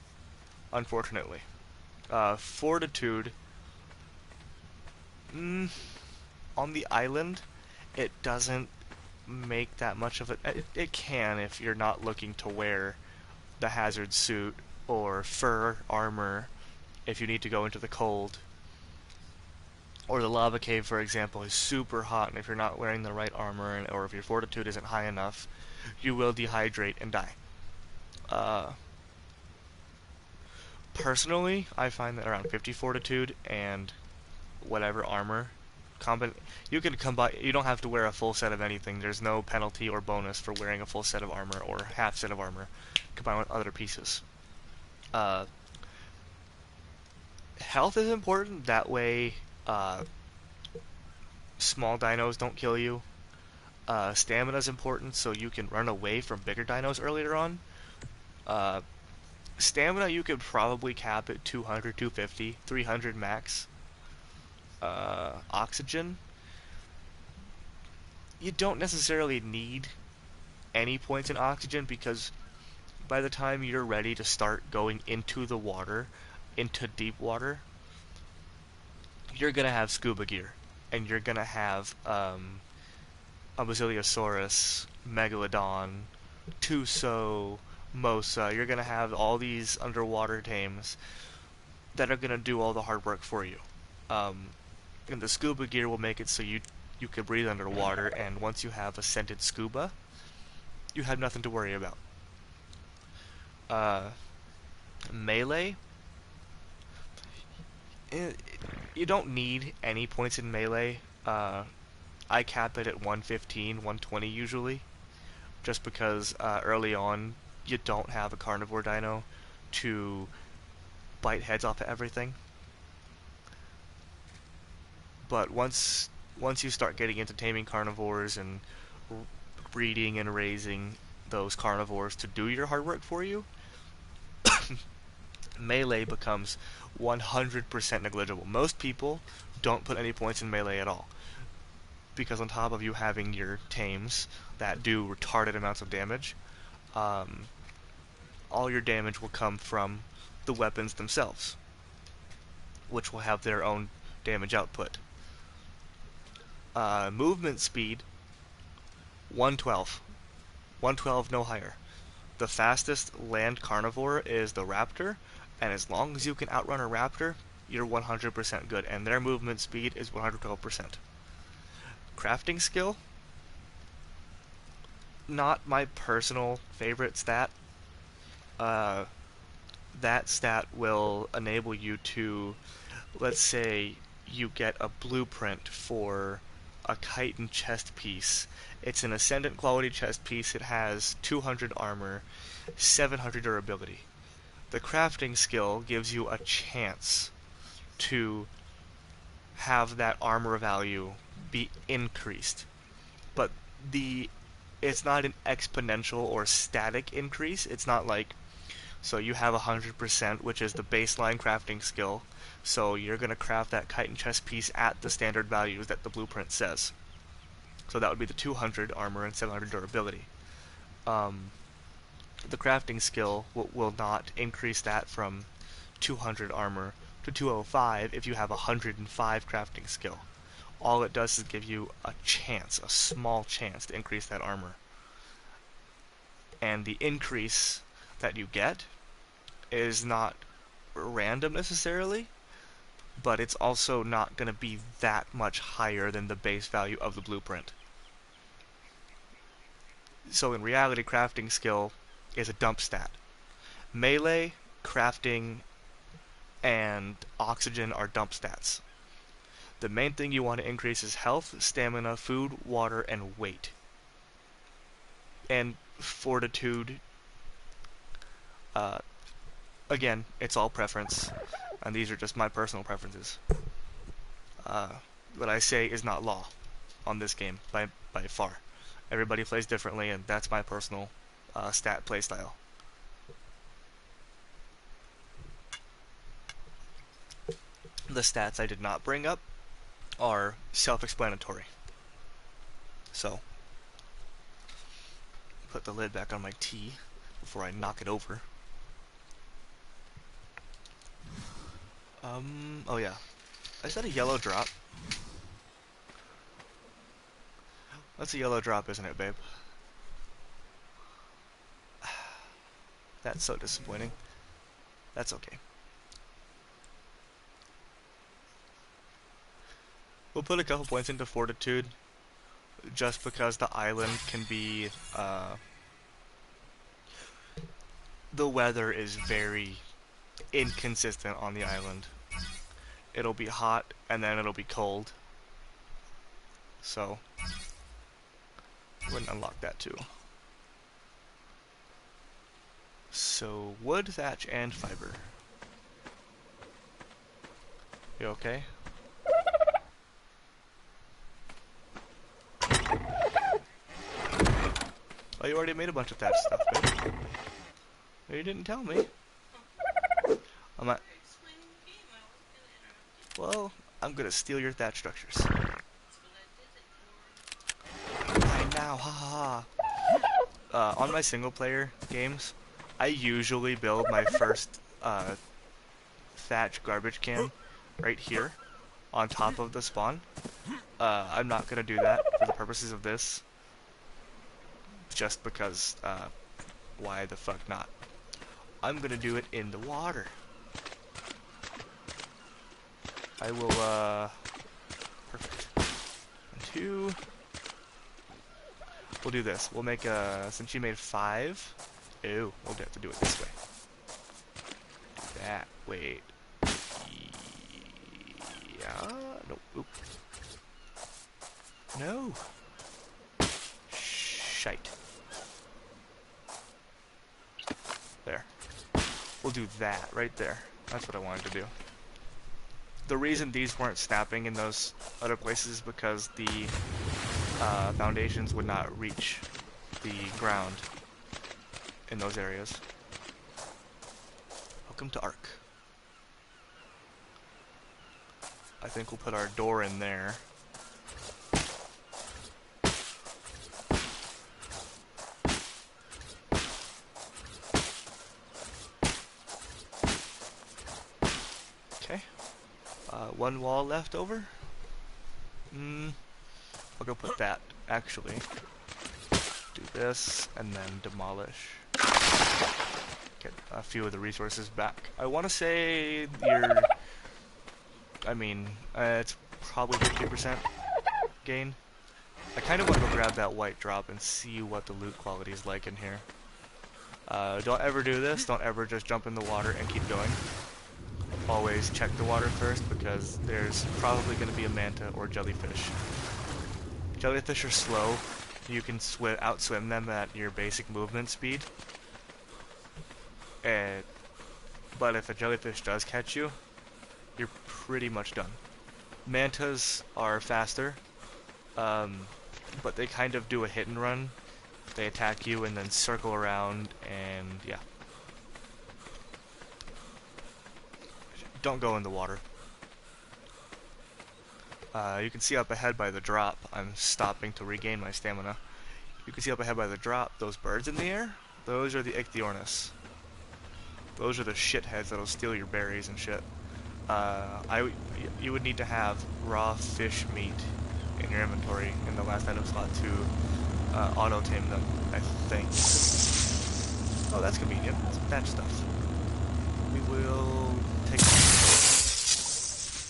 unfortunately. Fortitude, on the island, it doesn't make that much of it. It can if you're not looking to wear the hazard suit or fur armor if you need to go into the cold. Or the lava cave, for example, is super hot, and if you're not wearing the right armor, or if your fortitude isn't high enough, you will dehydrate and die. Personally, I find that around 50 fortitude and whatever armor, you can combine. You don't have to wear a full set of anything. There's no penalty or bonus for wearing a full set of armor or half set of armor combined with other pieces. Health is important. That way, small dinos don't kill you. Stamina is important, so you can run away from bigger dinos earlier on. Stamina you could probably cap at 200, 250, 300 max oxygen, you don't necessarily need any points in oxygen because by the time you're ready to start going into the water, into deep water, you're gonna have scuba gear, and you're gonna have a Basiliosaurus, Megalodon, Tuso, Mosa. You're gonna have all these underwater tames that are gonna do all the hard work for you. Um, and the scuba gear will make it so you can breathe underwater, and once you have ascended scuba, you have nothing to worry about. Uh, Melee, eh, you don't need any points in melee. I cap it at 115, 120 usually, just because early on you don't have a carnivore dino to bite heads off of everything. But once you start getting into taming carnivores and breeding and raising those carnivores to do your hard work for you, melee becomes 100% negligible. Most people don't put any points in melee at all, because on top of you having your tames that do retarded amounts of damage, um, all your damage will come from the weapons themselves, which will have their own damage output. Movement speed, 112. 112, no higher. The fastest land carnivore is the raptor, and as long as you can outrun a raptor, you're 100% good, and their movement speed is 112%. Crafting skill, not my personal favorite stat. Uh, that stat will enable you to, let's say, you get a blueprint for a chitin chest piece. It's an ascendant quality chest piece. It has 200 armor, 700 durability. The crafting skill gives you a chance to have that armor value be increased, but the it's not an exponential or static increase. It's not like, so you have 100%, which is the baseline crafting skill, so you're going to craft that chitin chest piece at the standard values that the blueprint says. So that would be the 200 armor and 700 durability. The crafting skill will not increase that from 200 armor to 205 if you have 105 crafting skill. All it does is give you a chance, a small chance to increase that armor. And the increase that you get is not random necessarily, but it's also not going to be that much higher than the base value of the blueprint. So in reality, crafting skill is a dump stat. Melee, crafting, and oxygen are dump stats. The main thing you want to increase is health, stamina, food, water, and weight. And fortitude. Again, it's all preference, and these are just my personal preferences. What I say is not law on this game by far. Everybody plays differently, and that's my personal stat playstyle. The stats I did not bring up are self-explanatory. So, put the lid back on my tea before I knock it over. Oh yeah. Is that a yellow drop? That's a yellow drop, isn't it, babe? That's so disappointing. That's okay. We'll put a couple points into fortitude, just because the island can be, the weather is very inconsistent on the island. It'll be hot, and then it'll be cold. So, we're gonna unlock that too. So, wood, thatch, and fiber. You okay? Oh, you already made a bunch of thatch stuff, babe. No, you didn't tell me. I'm not... Well, I'm gonna steal your thatch structures. Right now, ha ha ha. On my single player games, I usually build my first thatch garbage can right here on top of the spawn. I'm not gonna do that for the purposes of this, just because, why the fuck not? I'm gonna do it in the water. I will, perfect. 1, 2. We'll do this. We'll make since you made 5, we'll have to do it this way. That, wait. Yeah, no, oop. No. Shite. There. We'll do that right there. That's what I wanted to do. The reason these weren't snapping in those other places is because the foundations would not reach the ground in those areas. Welcome to Ark. I think we'll put our door in there. Okay. One wall left over. I'll go put that, actually. Do this, and then demolish. Get a few of the resources back. I want to say it's probably 50% gain. I kind of want to go grab that white drop and see what the loot quality is like in here. Don't ever do this. Don't ever just jump in the water and keep going. Always check the water first, because there's probably going to be a manta or jellyfish. Jellyfish are slow. You can outswim them at your basic movement speed. But if a jellyfish does catch you, you're pretty much done. Mantas are faster, but they kind of do a hit and run. They attack you and then circle around, and yeah. Don't go in the water. You can see up ahead by the drop, I'm stopping to regain my stamina. You can see up ahead by the drop, those birds in the air, those are the Ichthyornis. Those are the shitheads that'll steal your berries and shit. You would need to have raw fish meat in your inventory in the last item slot to auto-tame them, I think. Oh, that's convenient. That stuff. We will take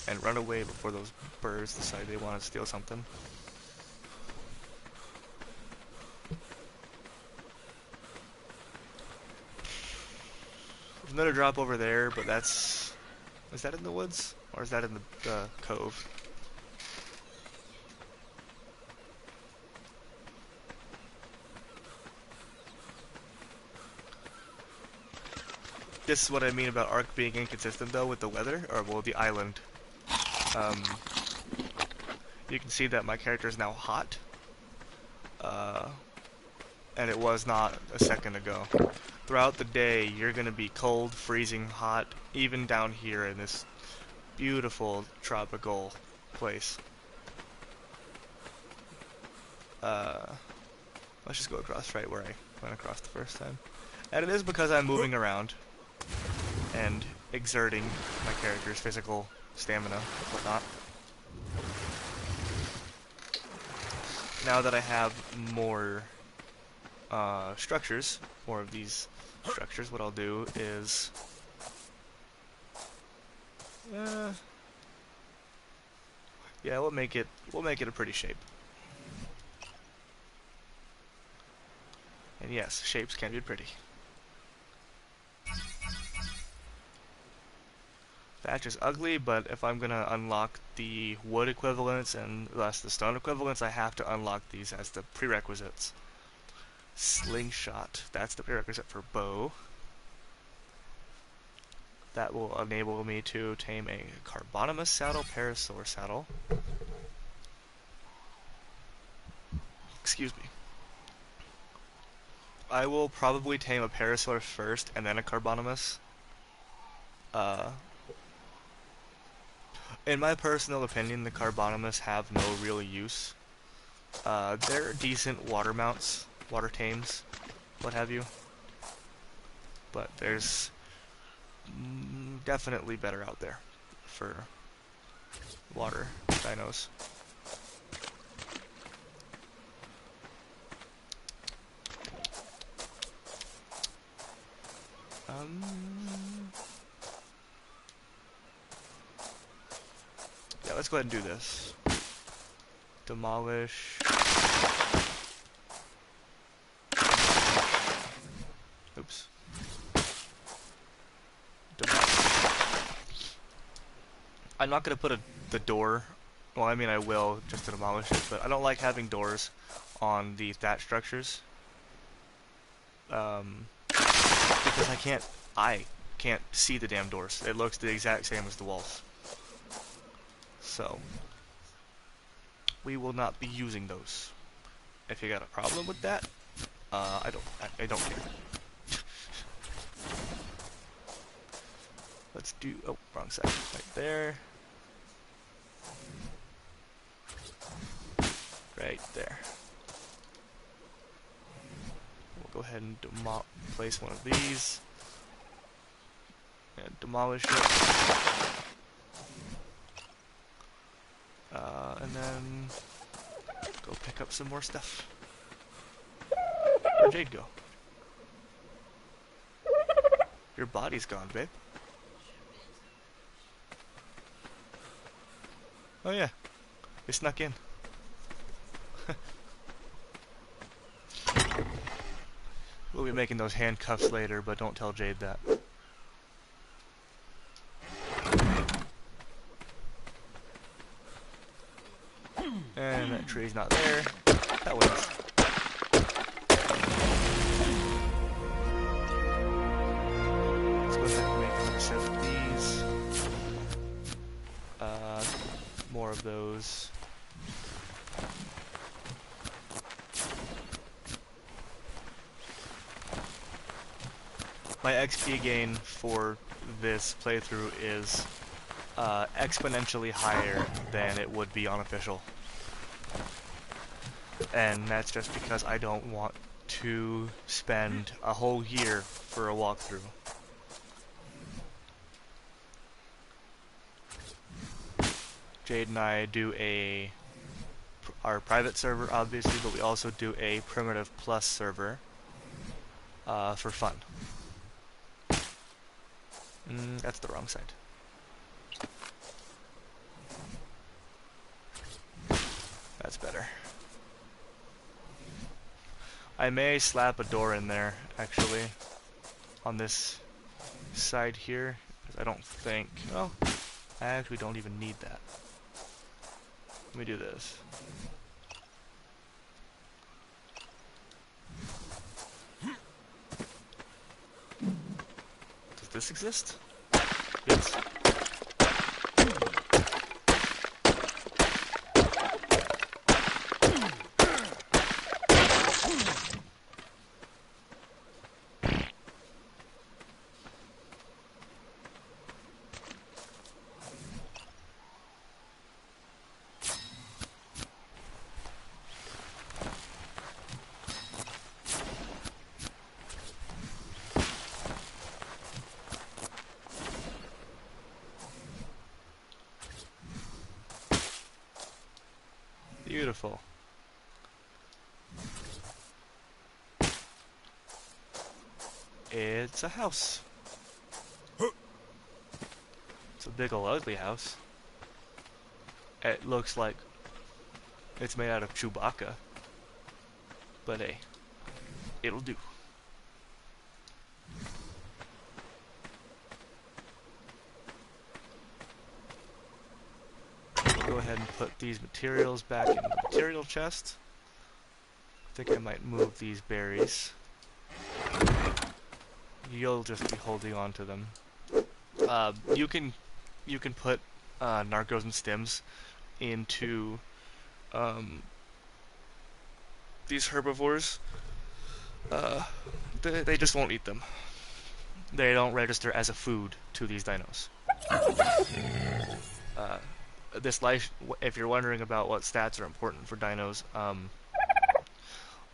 and run away before those birds decide they want to steal something. There's another drop over there, but that's... Is that in the woods? Or is that in the cove? This is what I mean about Ark being inconsistent, though, with the weather, or, well, the island. You can see that my character is now hot, and it was not a second ago. Throughout the day, you're going to be cold, freezing hot, even down here in this beautiful tropical place. Let's just go across right where I went across the first time. And it is because I'm moving around and exerting my character's physical stamina and whatnot. Now that I have more structures, more of these structures, what I'll do is yeah, we'll make it a pretty shape. And yes, shapes can be pretty. Thatch is ugly, but if I'm gonna unlock the wood equivalents and thus the stone equivalents, I have to unlock these as the prerequisites. Slingshot, that's the prerequisite for bow. That will enable me to tame a Carbonimus saddle, Parasaur saddle. Excuse me. I will probably tame a Parasaur first and then a Carbonimus. In my personal opinion, the Carbonomus have no real use. They're decent water mounts, water tames, what have you. But there's definitely better out there for water dinos. Yeah, let's go ahead and do this. Demolish. Oops. I'm not going to put the door, well, I mean I will, just to demolish it, but I don't like having doors on the thatch structures. Because I can't see the damn doors. It looks the exact same as the walls. So, we will not be using those. If you got a problem with that, I don't care. Let's do, oh, wrong side, right there. Right there. We'll go ahead and place one of these. And demolish it. And then go pick up some more stuff. Where'd Jade go? Your body's gone, babe. Oh yeah, it snuck in. We'll be making those handcuffs later, but don't tell Jade that. And that tree's not there. That wins. Let's go ahead and make another set of these. More of those. My XP gain for this playthrough is exponentially higher than it would be unofficial. And that's just because I don't want to spend a whole year for a walkthrough. Jade and I do our private server, obviously, but we also do a Primitive Plus server for fun. That's the wrong side. That's better. I may slap a door in there, actually, on this side here. I don't think... well, I actually don't even need that. Let me do this. Does this exist? Yes. Beautiful. It's a house. It's a big ol' ugly house. It looks like it's made out of Chewbacca. But hey, it'll do. Go ahead and put these materials back in the material chest. I think I might move these berries. You'll just be holding on to them. You can put Narcos and Stims into these herbivores. They just won't eat them. They don't register as a food to these dinos. this life, if you're wondering about what stats are important for dinos,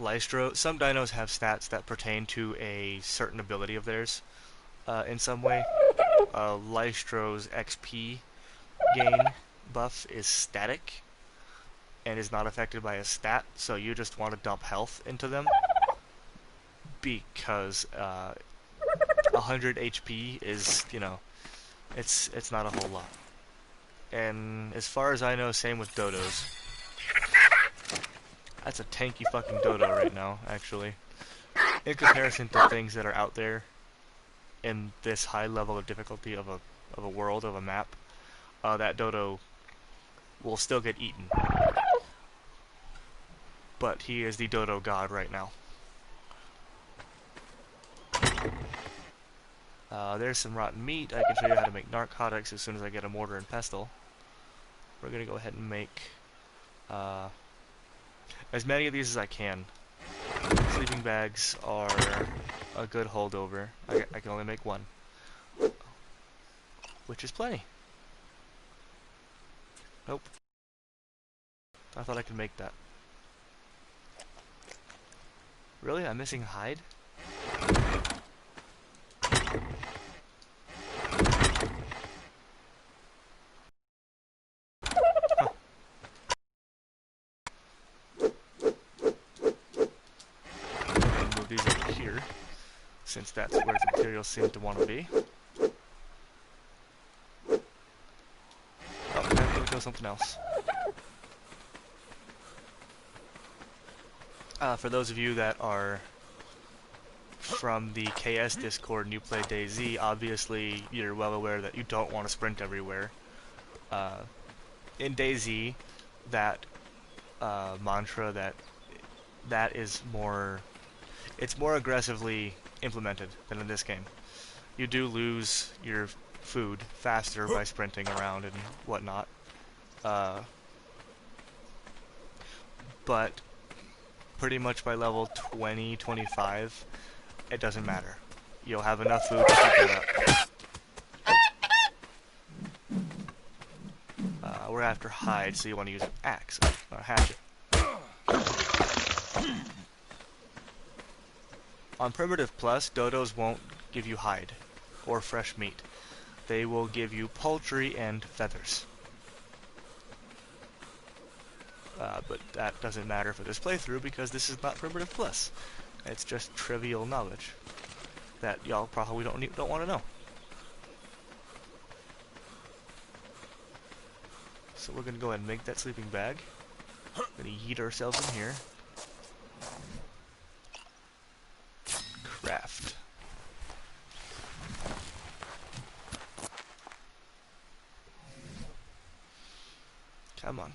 Lystro, some dinos have stats that pertain to a certain ability of theirs in some way. Lystro's XP gain buff is static and is not affected by a stat, so you just want to dump health into them because 100 HP is, it's not a whole lot. And as far as I know, same with dodos. That's a tanky fucking dodo right now, actually. In comparison to things that are out there in this high level of difficulty of a world, of a map, that dodo will still get eaten. But he is the dodo god right now. There's some rotten meat. I can show you how to make narcotics as soon as I get a mortar and pestle. We're gonna go ahead and make as many of these as I can. Sleeping bags are a good holdover. I can only make one, which is plenty. Nope. I thought I could make that. Really? I'm missing hide? Move these over here, since that's where the materials seem to want to be. Oh, I'm gonna kill something else. For those of you that are from the KS Discord and you play DayZ, obviously you're well aware that you don't want to sprint everywhere. In DayZ, that mantra, that is more, it's more aggressively implemented than in this game. You do lose your food faster by sprinting around and whatnot, but pretty much by level 20, 25, it doesn't matter. You'll have enough food to keep it up. We're after hide, so you want to use an axe, not a hatchet. On Primitive Plus, dodos won't give you hide or fresh meat. They will give you poultry and feathers. But that doesn't matter for this playthrough because this is not Primitive Plus. It's just trivial knowledge that y'all probably don't want to know. So we're gonna go ahead and make that sleeping bag. Gonna yeet ourselves in here. Craft. Come on.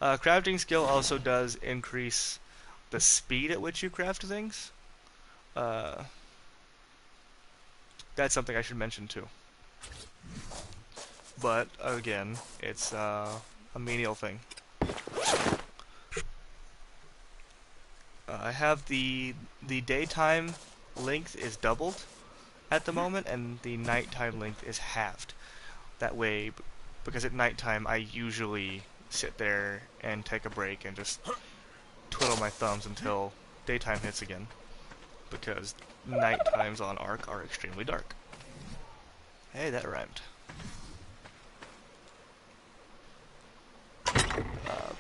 Crafting skill also does increase the speed at which you craft things. That's something I should mention too. But again, it's a menial thing. I have the daytime length is doubled at the moment, and the nighttime length is halved. That way, because at nighttime I usually sit there and take a break and just twiddle my thumbs until daytime hits again, because night times on Ark are extremely dark. Hey, that rhymed.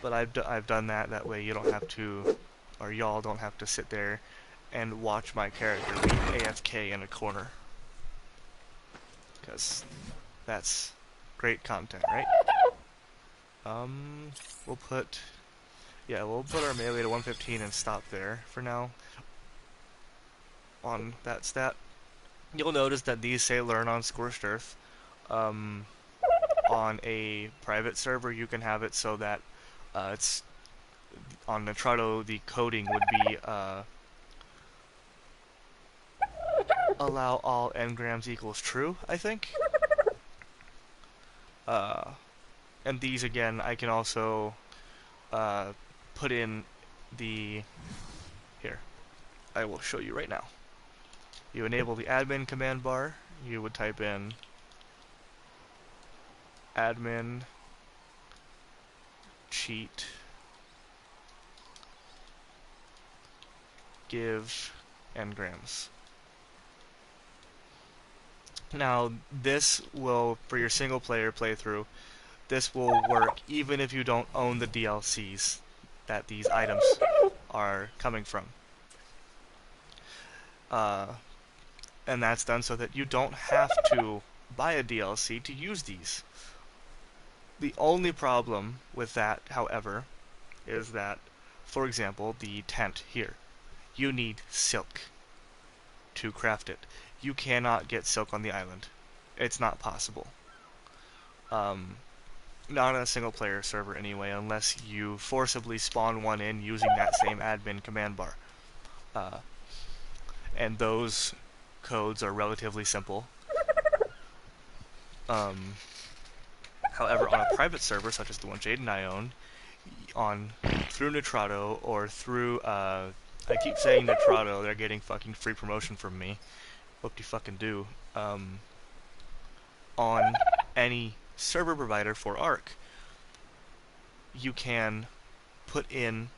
But I've done that way you don't have to, or y'all don't have to sit there and watch my character be AFK in a corner, because that's great content, right? We'll put our melee to 115 and stop there for now on that stat. You'll notice that these say learn on Scorched Earth. On a private server, you can have it so that it's on Nitrado, the coding would be allow all engrams equals true, I think. And these, again, I can also put in the... Here, I will show you right now. You enable the admin command bar, you would type in admin cheat give engrams. Now, this will, for your single player playthrough, this will work even if you don't own the DLCs that these items are coming from. And that's done so that you don't have to buy a DLC to use these. The only problem with that, however, is that, for example, the tent here. You need silk to craft it. You cannot get silk on the island. It's not possible. Not on a single player server anyway, unless you forcibly spawn one in using that same admin command bar. And those codes are relatively simple. However, on a private server, such as the one Jade and I own, through Nitrado or through, I keep saying Nitrado, they're getting fucking free promotion from me. Hope you fucking do. On any server provider for Ark, you can put in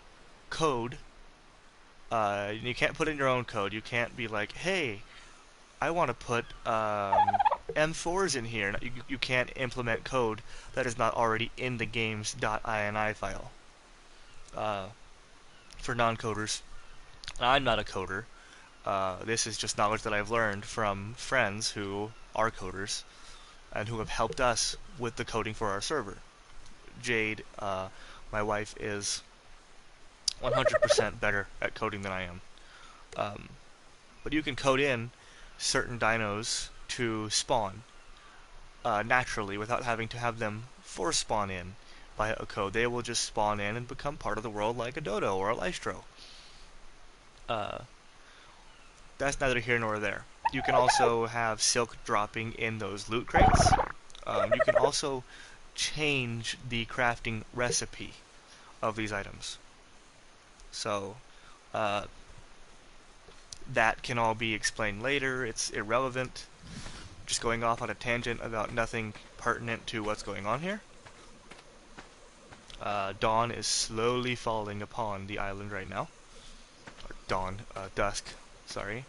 code. You can't put in your own code. You can't be like, hey, I want to put M4s in here. You can't implement code that is not already in the game's .ini file. For non-coders, I'm not a coder. This is just knowledge that I've learned from friends who are coders and who have helped us with the coding for our server. Jade, my wife, is 100% better at coding than I am. But you can code in certain dinos to spawn naturally without having to have them force spawn in by a code. They will just spawn in and become part of the world like a dodo or a lystro. That's neither here nor there. You can also have silk dropping in those loot crates. You can also change the crafting recipe of these items. So, that can all be explained later. It's irrelevant. Just going off on a tangent about nothing pertinent to what's going on here. Dawn is slowly falling upon the island right now. Or dusk, sorry.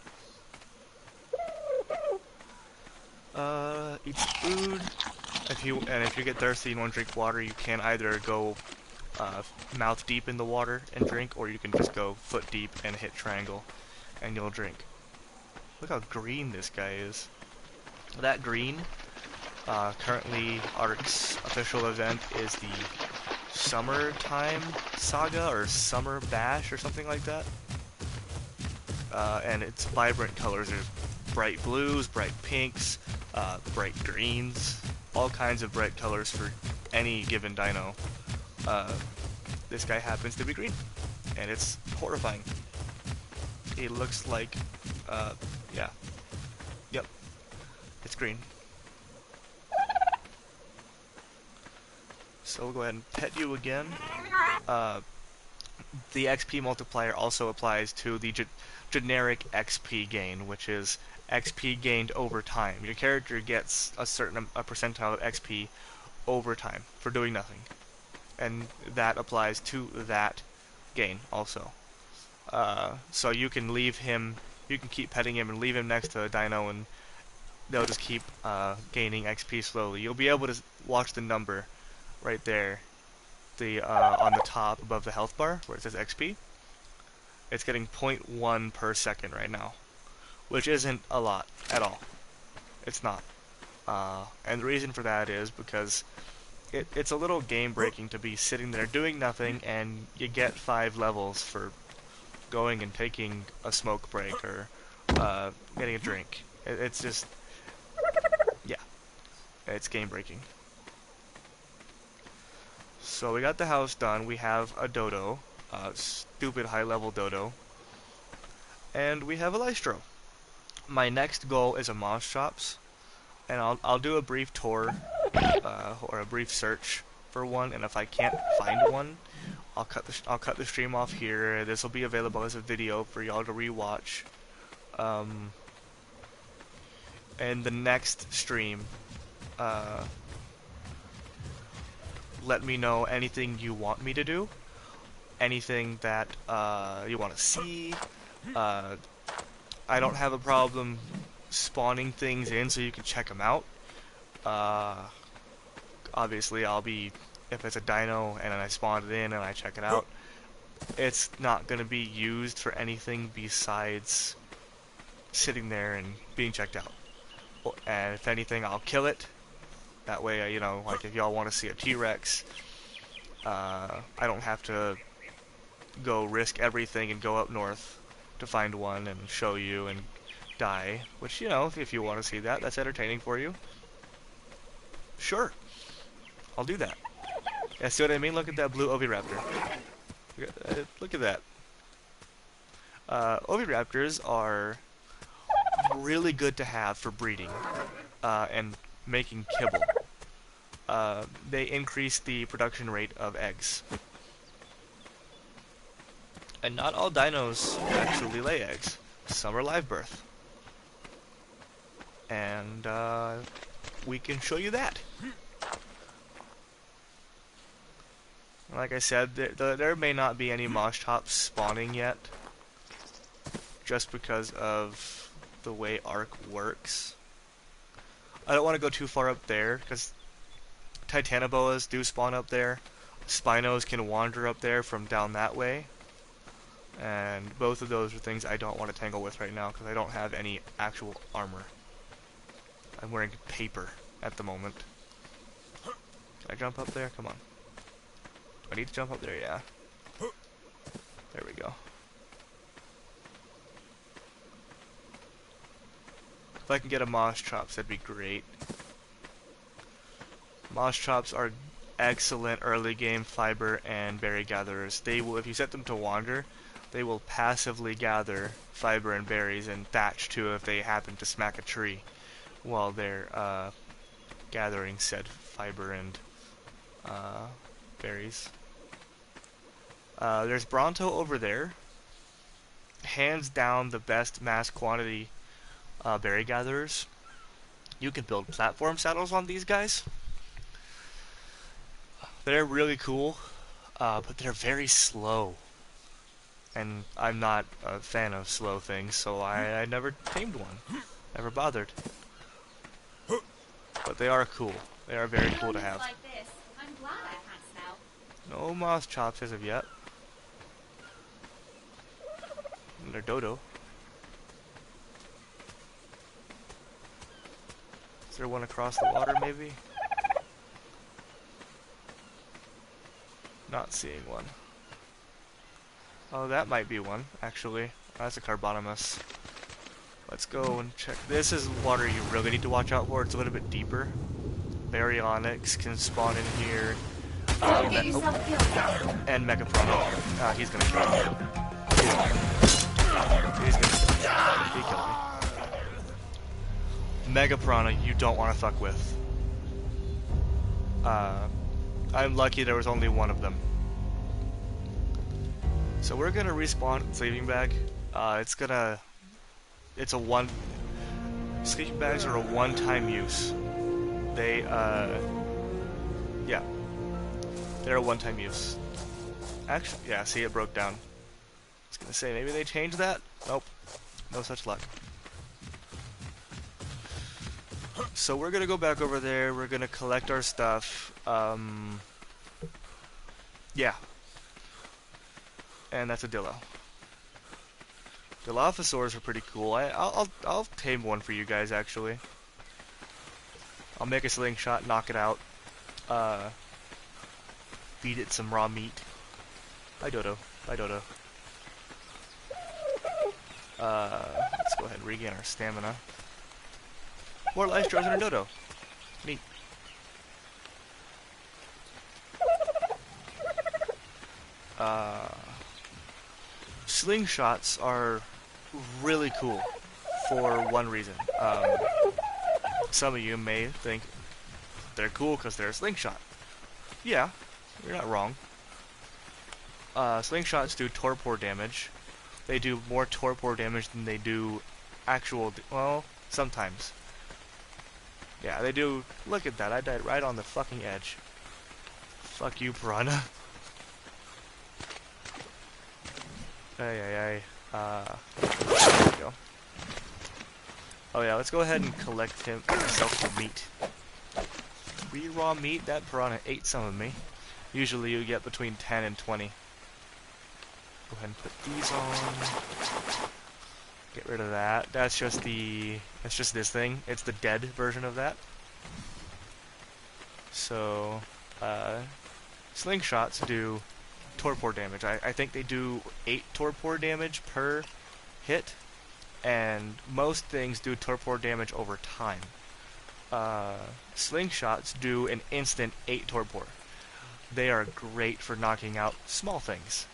Eat food. If you get thirsty and want to drink water, you can either go mouth deep in the water and drink, or you can just go foot deep and hit triangle, and you'll drink. Look how green this guy is. That green, currently Ark's official event is the Summertime Saga, or Summer Bash, or something like that. And it's vibrant colors. There's bright blues, bright pinks, bright greens, all kinds of bright colors for any given dino. This guy happens to be green, and it's horrifying. It looks like, yeah. Yep. It's green. So we'll go ahead and pet you again. The XP multiplier also applies to the generic XP gain, which is XP gained over time. Your character gets a percentile of XP over time for doing nothing. And that applies to that gain also. So you can leave him, you can keep petting him and leave him next to a dino, and they'll just keep gaining XP slowly. You'll be able to watch the number right there, on the top above the health bar where it says XP. It's getting 0.1 per second right now, which isn't a lot at all. It's not. And the reason for that is because it's a little game breaking to be sitting there doing nothing and you get 5 levels for going and taking a smoke break or getting a drink. It's just, yeah, it's game breaking. So we got the house done. We have a dodo, stupid high level dodo, and we have a lystro. My next goal is a Moss Shops, and I'll do a brief tour or a brief search for one, and if I can't find one, I'll cut the stream off here. This will be available as a video for y'all to rewatch. And the next stream, let me know anything you want me to do, anything that you want to see. Uh, I don't have a problem spawning things in so you can check them out. Obviously, if it's a dino and I spawn it in and I check it out, it's not going to be used for anything besides sitting there and being checked out. And if anything, I'll kill it. That way, you know, like if y'all want to see a T-Rex, I don't have to go risk everything and go up north to find one and show you and die. Which, you know, if you want to see that, that's entertaining for you. Sure, I'll do that. Yeah, see what I mean? Look at that blue Oviraptor. Look at that. Oviraptors are really good to have for breeding and making kibble. They increase the production rate of eggs. And not all dinos actually lay eggs. Some are live birth. And we can show you that. Like I said, there may not be any Moschops spawning yet, just because of the way Ark works. I don't want to go too far up there, because Titanoboas do spawn up there. Spinos can wander up there from down that way. And both of those are things I don't want to tangle with right now, because I don't have any actual armor. I'm wearing paper at the moment. Can I jump up there? Come on. Do I need to jump up there? Yeah. There we go. If I can get a Moschops, that'd be great. Moschops are excellent early game fiber and berry gatherers. They will, if you set them to wander, they will passively gather fiber and berries and thatch too if they happen to smack a tree while they're gathering said fiber and berries. There's Bronto over there. Hands down the best mass quantity berry gatherers. You can build platform saddles on these guys. They're really cool, but they're very slow. And I'm not a fan of slow things, so I never tamed one. Never bothered. But they are cool. They are very cool to have. Like this, I'm glad I can't smell. No Moschops as of yet. And they're Dodo. Is there one across the water, maybe? Not seeing one. Oh, that might be one, actually. That's a Carbonomus. Let's go and check. This is water you really need to watch out for. It's a little bit deeper. Baryonyx can spawn in here. And Megaprona. He's gonna kill me. He's gonna he killed me. Megaprona, you don't want to fuck with. I'm lucky there was only one of them. So we're gonna respawn sleeping bag. Sleeping bags are a one-time use. Yeah. They're a one-time use. Actually, yeah, see, it broke down. I was gonna say, maybe they changed that? Nope. No such luck. So we're gonna go back over there, we're gonna collect our stuff, yeah. And that's a Dillo. Dilophosaurs are pretty cool. I'll tame one for you guys, actually. I'll make a slingshot, knock it out, feed it some raw meat. Bye, Dodo. Bye, Dodo. Let's go ahead and regain our stamina. More life straws than a Dodo. Neat. Slingshots are really cool for one reason. Some of you may think they're cool because they're a slingshot. Yeah, you're not wrong. Slingshots do torpor damage. They do more torpor damage than they do actual, well, sometimes. Yeah, they do. Look at that, I died right on the fucking edge. Fuck you, piranha. Ay. There we go. Oh yeah, let's go ahead and collect himself some meat. 3 raw meat? That piranha ate some of me. Usually you get between 10 and 20. Go ahead and put these on. Get rid of that. That's just this thing. It's the dead version of that. So, slingshots do torpor damage. I think they do 8 torpor damage per hit, and most things do torpor damage over time. Slingshots do an instant 8 torpor. They are great for knocking out small things.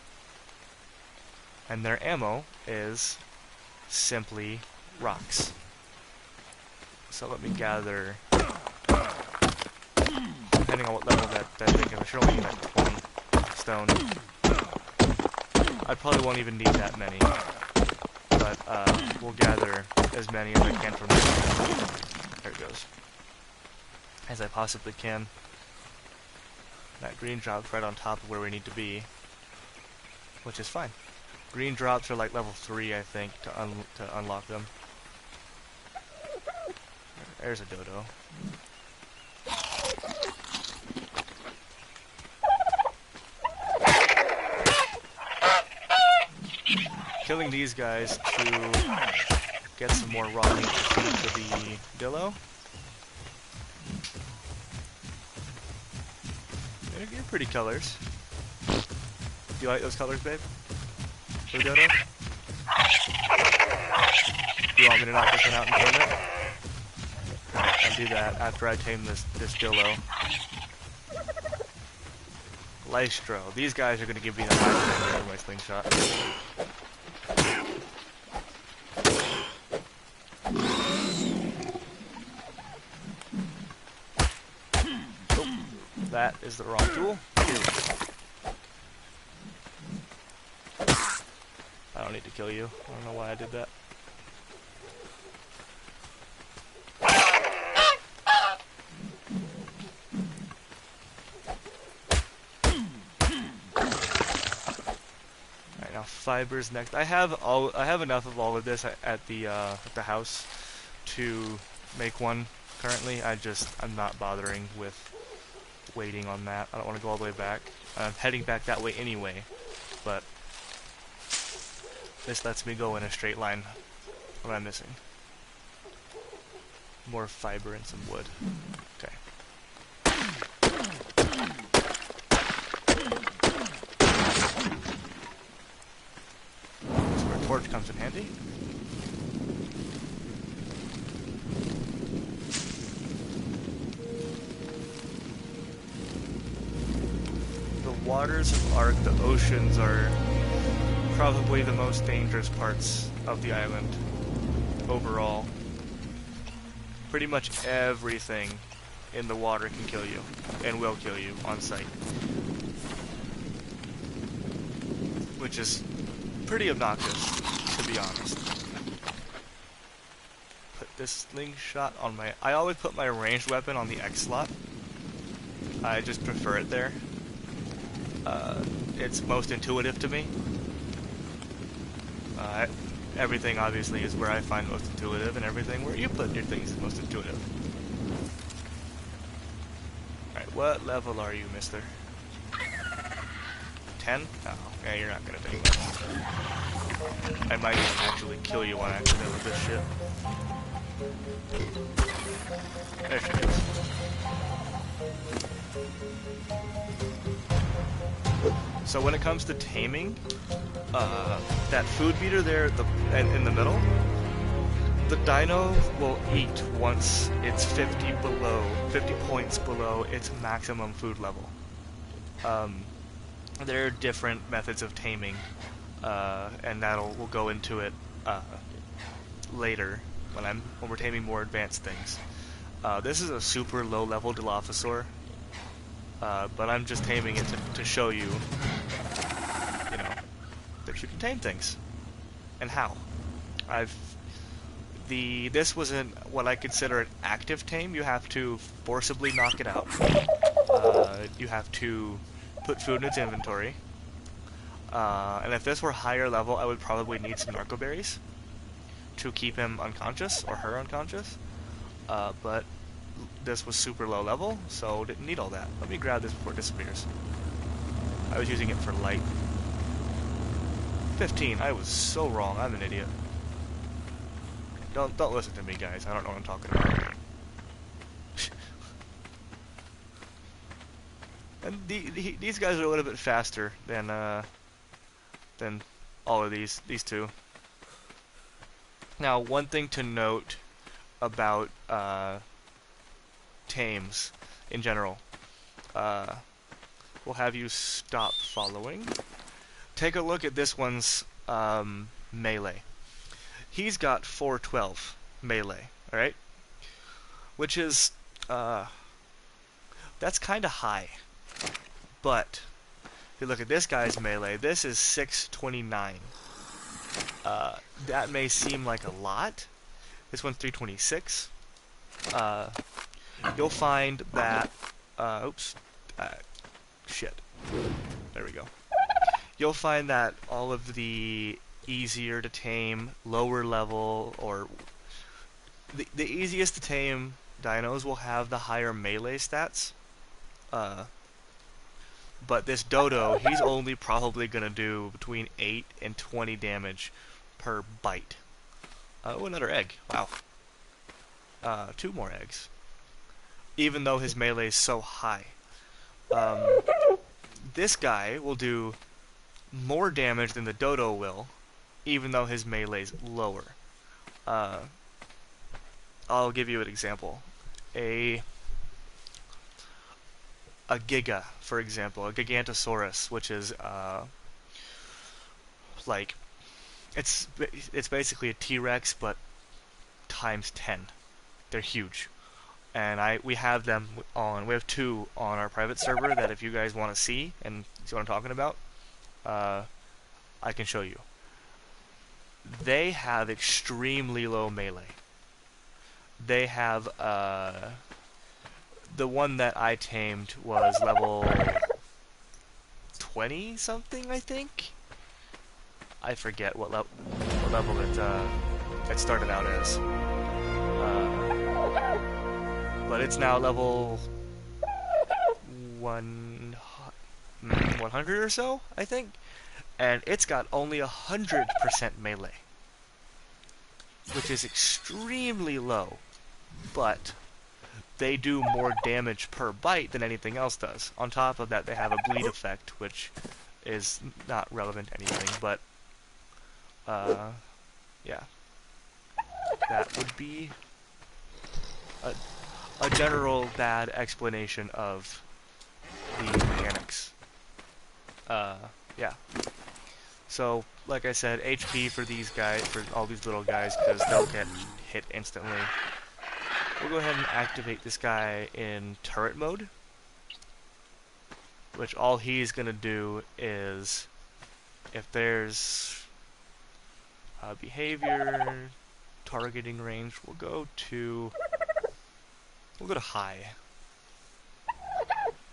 And their ammo is simply rocks. So let me gather, depending on what level that thing is, I should only need like 20 stone. I probably won't even need that many, but we'll gather as many as I can from there it goes. As I possibly can. That green drops right on top of where we need to be, which is fine. Green drops are like level 3, I think, to unlock them. There's a dodo. Killing these guys to get some more raw meat to the dillo. They're pretty colors. Do you like those colors, babe? For dodo? Do you want me to knock this one out and tame it? I'll do that after I tame this dillo. Lystro. These guys are going to give me the highest damage with my slingshot. Oh, that is the wrong tool. I don't need to kill you. I don't know why I did that. Alright, now fibers next. I have enough of all of this at the house to make one currently. I'm not bothering with waiting on that. I don't want to go all the way back. I'm heading back that way anyway, but this lets me go in a straight line. What am I missing? More fiber and some wood. Okay. That's where a torch comes in handy. The waters of Ark, the oceans, are probably the most dangerous parts of the island overall. Pretty much everything in the water can kill you, and will kill you on sight. Which is pretty obnoxious, to be honest. Put this slingshot on my... I always put my ranged weapon on the X slot. I just prefer it there. It's most intuitive to me. Everything obviously is where I find most intuitive, and everything where you put your things is most intuitive. Alright, what level are you, mister? 10? Oh, yeah, you're not gonna take much. I might actually kill you on accident with this shit. There she is. So when it comes to taming, that food meter there in the middle, the dino will eat once it's 50 points below its maximum food level. There are different methods of taming, and we'll go into it later when we're taming more advanced things. This is a super low level Dilophosaur, but I'm just taming it to show you, that you can tame things, and how. This wasn't what I consider an active tame. You have to forcibly knock it out. you have to put food in its inventory. And if this were higher level, I would probably need some narco berries to keep him unconscious or her unconscious. But this was super low level, so didn't need all that. Let me grab this before it disappears. I was using it for light. 15. I was so wrong. I'm an idiot. Don't listen to me, guys. I don't know what I'm talking about. And these guys are a little bit faster than all of these two. Now, one thing to note about tames in general. We'll have you stop following. Take a look at this one's melee. He's got 412 melee, alright? Which is, that's kind of high. But, if you look at this guy's melee, this is 629. That may seem like a lot. This one's 326. You'll find that, shit. There we go. You'll find that all of the easier to tame, lower level, or the easiest to tame dinos will have the higher melee stats. But this Dodo, he's only probably going to do between 8 and 20 damage per bite. Oh, another egg. Wow. 2 more eggs. Even though his melee is so high. This guy will do more damage than the Dodo will, even though his melee's lower. I'll give you an example. A Giga, for example, a Gigantosaurus, which is like it's basically a T-Rex but times 10. They're huge, and we have them on. We have 2 on our private server that if you guys want to see and see what I'm talking about, I can show you. They have extremely low melee. They have the one that I tamed was level 20 something, I think. I forget what level it started out as. But it's now level 100 or so, I think. And it's got only 100% melee, which is extremely low, but they do more damage per bite than anything else does. On top of that, they have a bleed effect, which is not relevant to anything, but yeah. That would be a general bad explanation of the mechanics. Yeah. So, like I said, HP for these guys, for all these little guys, because they'll get hit instantly. We'll go ahead and activate this guy in turret mode, which all he's going to do is, if there's behavior, targeting range, we'll go to high.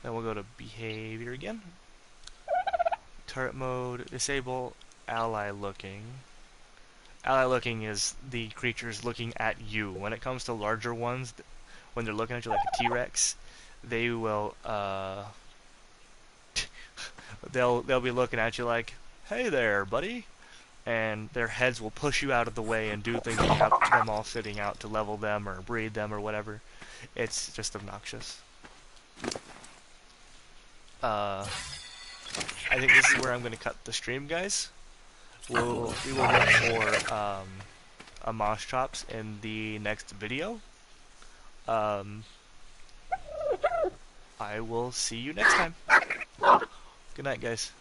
Then we'll go to behavior again. Turret mode, disable ally looking. Ally looking is the creatures looking at you. When it comes to larger ones, when they're looking at you like a T-Rex, they will they'll be looking at you like, "Hey there, buddy," and their heads will push you out of the way and do things without them all sitting out to level them or breed them or whatever. It's just obnoxious. I think this is where I'm going to cut the stream, guys. We will look for Mosh Chops in the next video. I will see you next time. Good night, guys.